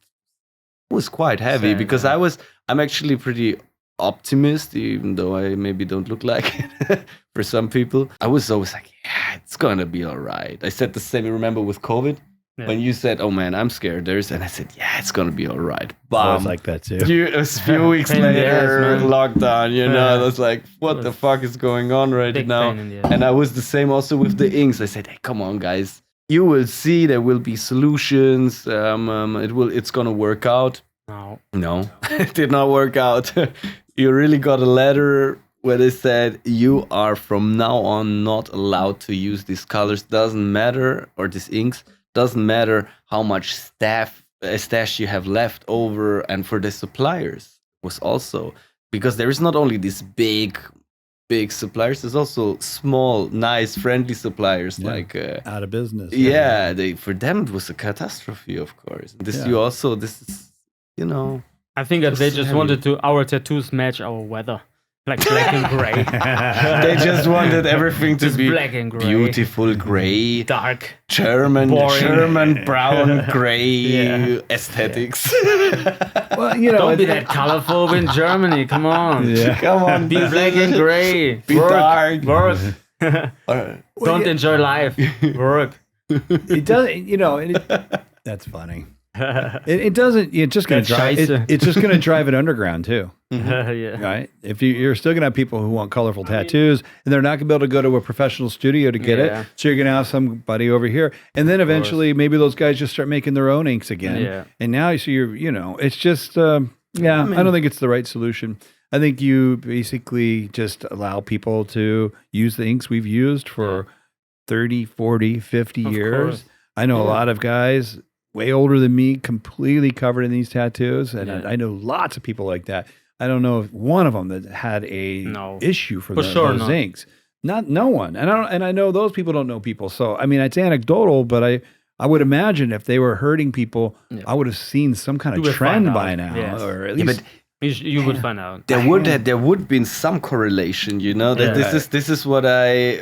It was quite heavy Same, because yeah. I'm actually pretty optimist, even though I maybe don't look like it for some people. I was always like, yeah, it's gonna be all right. I said the same. You remember with COVID? Yeah. When you said, "Oh man, I'm scared," and I said, "Yeah, it's gonna be all right." I was like that too. A few weeks Pain in the ass, later, man. lockdown. You know, Yeah. I was like, "What the fuck is going on right Big now?" pain in the ass. And I was the same also with the inks. I said, "Hey, come on, guys, you will see. There will be solutions. It's gonna work out." No. No, it did not work out. You really got a letter where they said you are from now on not allowed to use these colors. Doesn't matter, or these inks. doesn't matter how much stash you have left over. And for the suppliers was also, because there is not only these big suppliers, there's also small, nice, friendly suppliers like out of business. For them it was a catastrophe, of course. This is, I think that they just heavy. wanted our tattoos match our weather, like black and gray. They just wanted everything to Just be black and gray. beautiful gray, Dark. German brown gray Yeah. aesthetics. Well, Don't be that colorful in Germany. Come on. Yeah. Come on, Be black and gray. Be dark. Work. Don't yeah. enjoy life. Work. It doesn't. That's funny. It doesn't. It's just going to That's drive. scheiße. It's just going to drive it underground too. Yeah. Right? If you're still going to have people who want colorful tattoos, and they're not going to be able to go to a professional studio to get Yeah. it, so you're going to have somebody over here, and then eventually maybe those guys just start making their own inks again. Yeah. And now, so it's just, I don't think it's the right solution. I think you basically just allow people to use the inks we've used for 30, 40, 50 Of years. course. I know a Yeah. lot of guys way older than me, completely covered in these tattoos. And Yeah. I know lots of people like that. I don't know if one of them that had a No. issue for, For sure those not. inks. No one. And I know those people don't know people. So, I mean, it's anecdotal, but I would imagine if they were hurting people, Yeah. I would have seen some kind You of would find trend out. by now. Yes. Or at Yeah, least... but You would find out. there would been some correlation, that Yeah. this is what I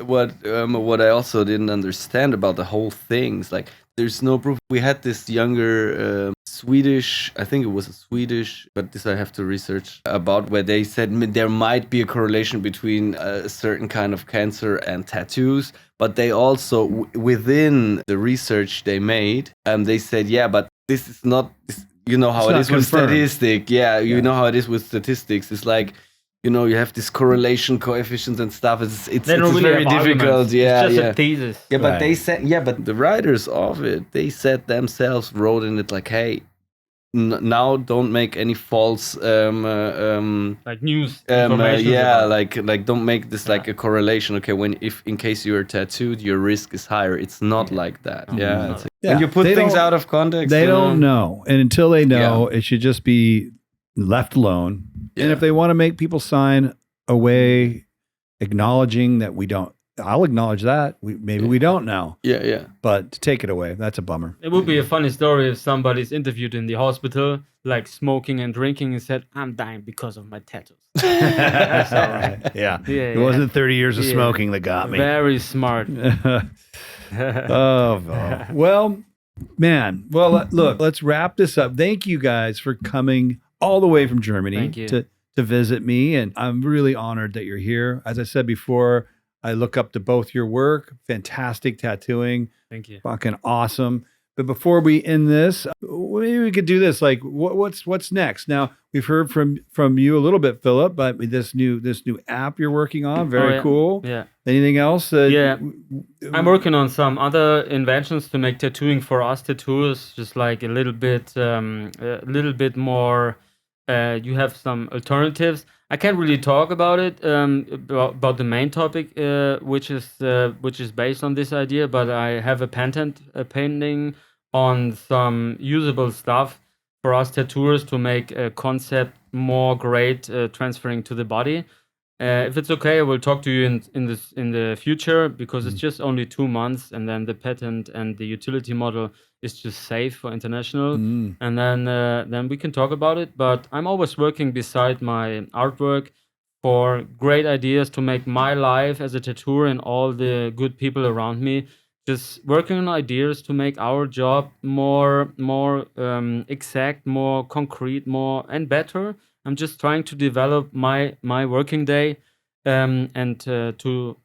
also didn't understand about the whole thing. It's like there's no proof. We had this younger Swedish, I think it was a Swedish, but this I have to research about, where they said there might be a correlation between a certain kind of cancer and tattoos, but they also within the research they made, they said, but this is not. You know how It's it not is with confirmed. statistics. You know how it is with statistics. It's like, you have this correlation coefficients and stuff. It's They don't really very have difficult. arguments. Yeah, It's just yeah. a thesis. Yeah, but Right. they said, but the writers of it, they said themselves, wrote in it like, hey, now don't make any false, Like news information. like don't make this like a correlation. Okay, if in case you are tattooed, your risk is higher. It's not like that. Yeah, it's Yeah, when you put they things don't- out of context. They you know? don't know. And until they know, it should just be left alone. And Yeah. if they want to make people sign away acknowledging that we don't, I'll acknowledge that. Maybe we don't know. Yeah. But to take it away, that's a bummer. It would be a funny story if somebody's interviewed in the hospital, like smoking and drinking, and said, "I'm dying because of my tattoos." That's all right. Yeah. Yeah, It wasn't 30 years of Yeah. smoking that got me. Very smart. Oh, well, man. Well, look, let's wrap this up. Thank you guys for coming all the way from Germany Thank you. to visit me. And I'm really honored that you're here. As I said before, I look up to both your work. Fantastic tattooing. Thank you. Fucking awesome. But before we end this, maybe we could do this. Like, what's next? Now we've heard from you a little bit, Philip, but this new app you're working on, very yeah. cool. Yeah. Anything else? Yeah. I'm working on some other inventions to make tattooing for us tattoos, just like a little bit more. You have some alternatives. I can't really talk about it, about the main topic, which is based on this idea. But I have a patent pending on some usable stuff for us tattooers to make a concept more great, transferring to the body. If it's okay, I will talk to you in the future, because it's just only 2 months, and then the patent and the utility model is just safe for international, and then we can talk about it. But I'm always working beside my artwork for great ideas to make my life as a tattooer and all the good people around me, just working on ideas to make our job more exact, more concrete, more and better. I'm just trying to develop my working day, and to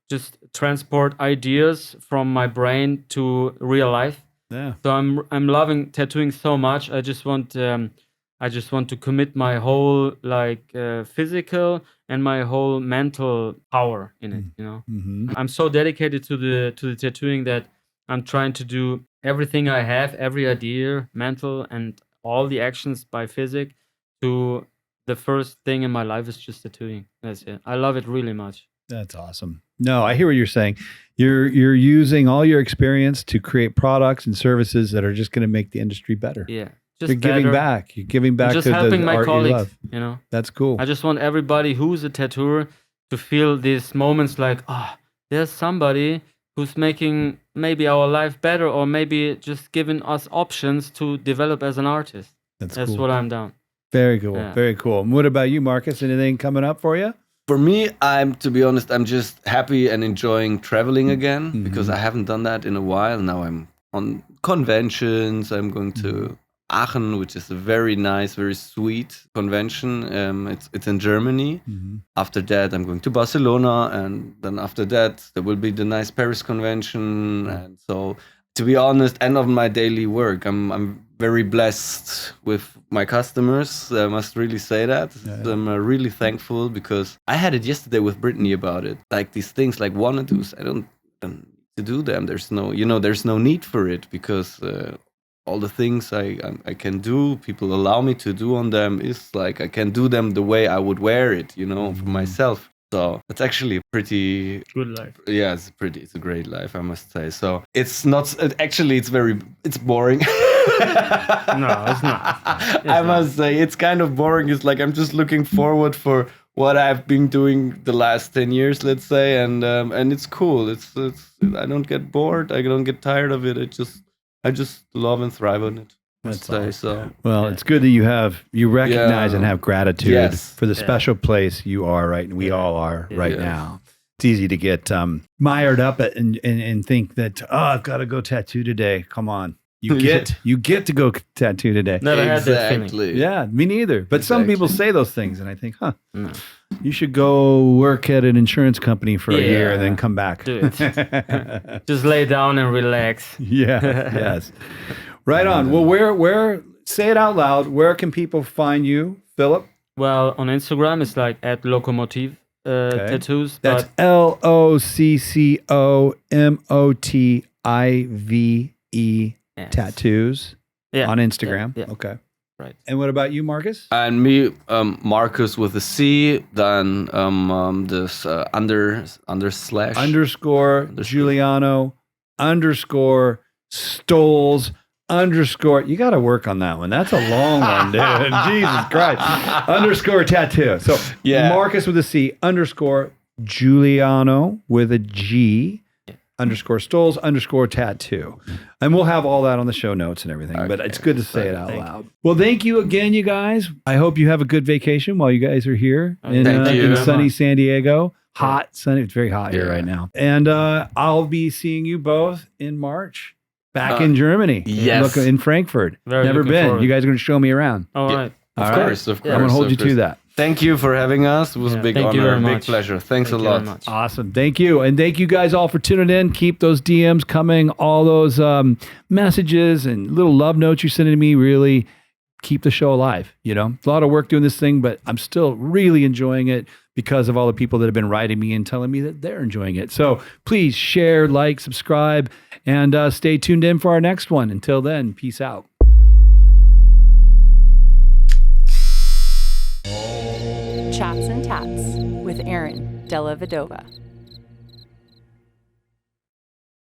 just transport ideas from my brain to real life. Yeah. So I'm loving tattooing so much. I just want to commit my whole physical and my whole mental power in it. Mm-hmm. I'm so dedicated to the tattooing that I'm trying to do everything I have, every idea, mental, and all the actions by physics, to the first thing in my life is just tattooing. That's it. I love it really much. That's awesome. No, I hear what you're saying. You're using all your experience to create products and services that are just going to make the industry better. Yeah. You're giving better. back. You're giving back Just to helping the my art you colleagues, love. you know. That's cool. I just want everybody who's a tattooer to feel these moments like, there's somebody who's making maybe our life better, or maybe just giving us options to develop as an artist. That's cool. what I'm down. Very cool. Yeah. Very cool. And what about you, Marcus? Anything coming up for you? For me, to be honest, I'm just happy and enjoying traveling again because I haven't done that in a while. Now I'm on conventions. I'm going to Aachen, which is a very nice, very sweet convention. It's in Germany. After that, I'm going to Barcelona, and then after that, there will be the nice Paris convention. And so, to be honest, end of my daily work, I'm very blessed with my customers. I must really say that. Yeah. I'm really thankful because I had it yesterday with Brittany about it. Like these things, like wanna-dos, I don't need to do them. There's no need for it because all the things I can do, people allow me to do on them is like I can do them the way I would wear it, for myself. So it's actually a pretty good life. Yeah, it's a great life, I must say. So it's not actually it's boring. No, it's not. I must say it's kind of boring. It's like I'm just looking forward for what I've been doing the last 10 years, let's say, and it's cool. It's I don't get bored. I don't get tired of it. I just love and thrive on it. That's say awesome. so. Well, it's good that you recognize and have gratitude for the special place you are right, and we all are right now. It's easy to get mired up and think that I've got to go tattoo today. Come on, you get to go tattoo today. Never had that feeling. Yeah, me neither. But some people say those things, and I think, you should go work at an insurance company for a year and then come back. Do it. Just lay down and relax. Yes. Right on. Well, where? Say it out loud. Where can people find you, Philipp? Well, on Instagram, it's like @locomotive tattoos. That's LOCCOMOTIVE tattoos on Instagram. Yeah. Okay. Right. And what about you, Marcus? And me, Marcus with a C, then this underscore Giuliano _ Stolz _ you got to work on that one. That's a long one, dude. Jesus Christ. _ tattoo. So Marcus with a C _ Giuliano with a G _ Stolz _ tattoo. And we'll have all that on the show notes and everything. But it's good to say it out loud. Well, thank you again, you guys. I hope you have a good vacation while you guys are here in sunny San Diego. Hot, sunny. It's very hot here right now. And I'll be seeing you both in March. Back in Germany. Yes. In Frankfurt. Never been. Forward. You guys are going to show me around. All right. Of course. I'm going to hold you to that. Thank you for having us. It was a big honor, a big pleasure. Thanks a lot. Awesome. Thank you. And thank you guys all for tuning in. Keep those DMs coming, all those messages and little love notes you're sending to me. Really keep the show alive. It's a lot of work doing this thing, but I'm still really enjoying it because of all the people that have been writing me and telling me that they're enjoying it. So please share, like, subscribe, and stay tuned in for our next one. Until then, peace out. Chats and Tats with Aaron Della Vedova.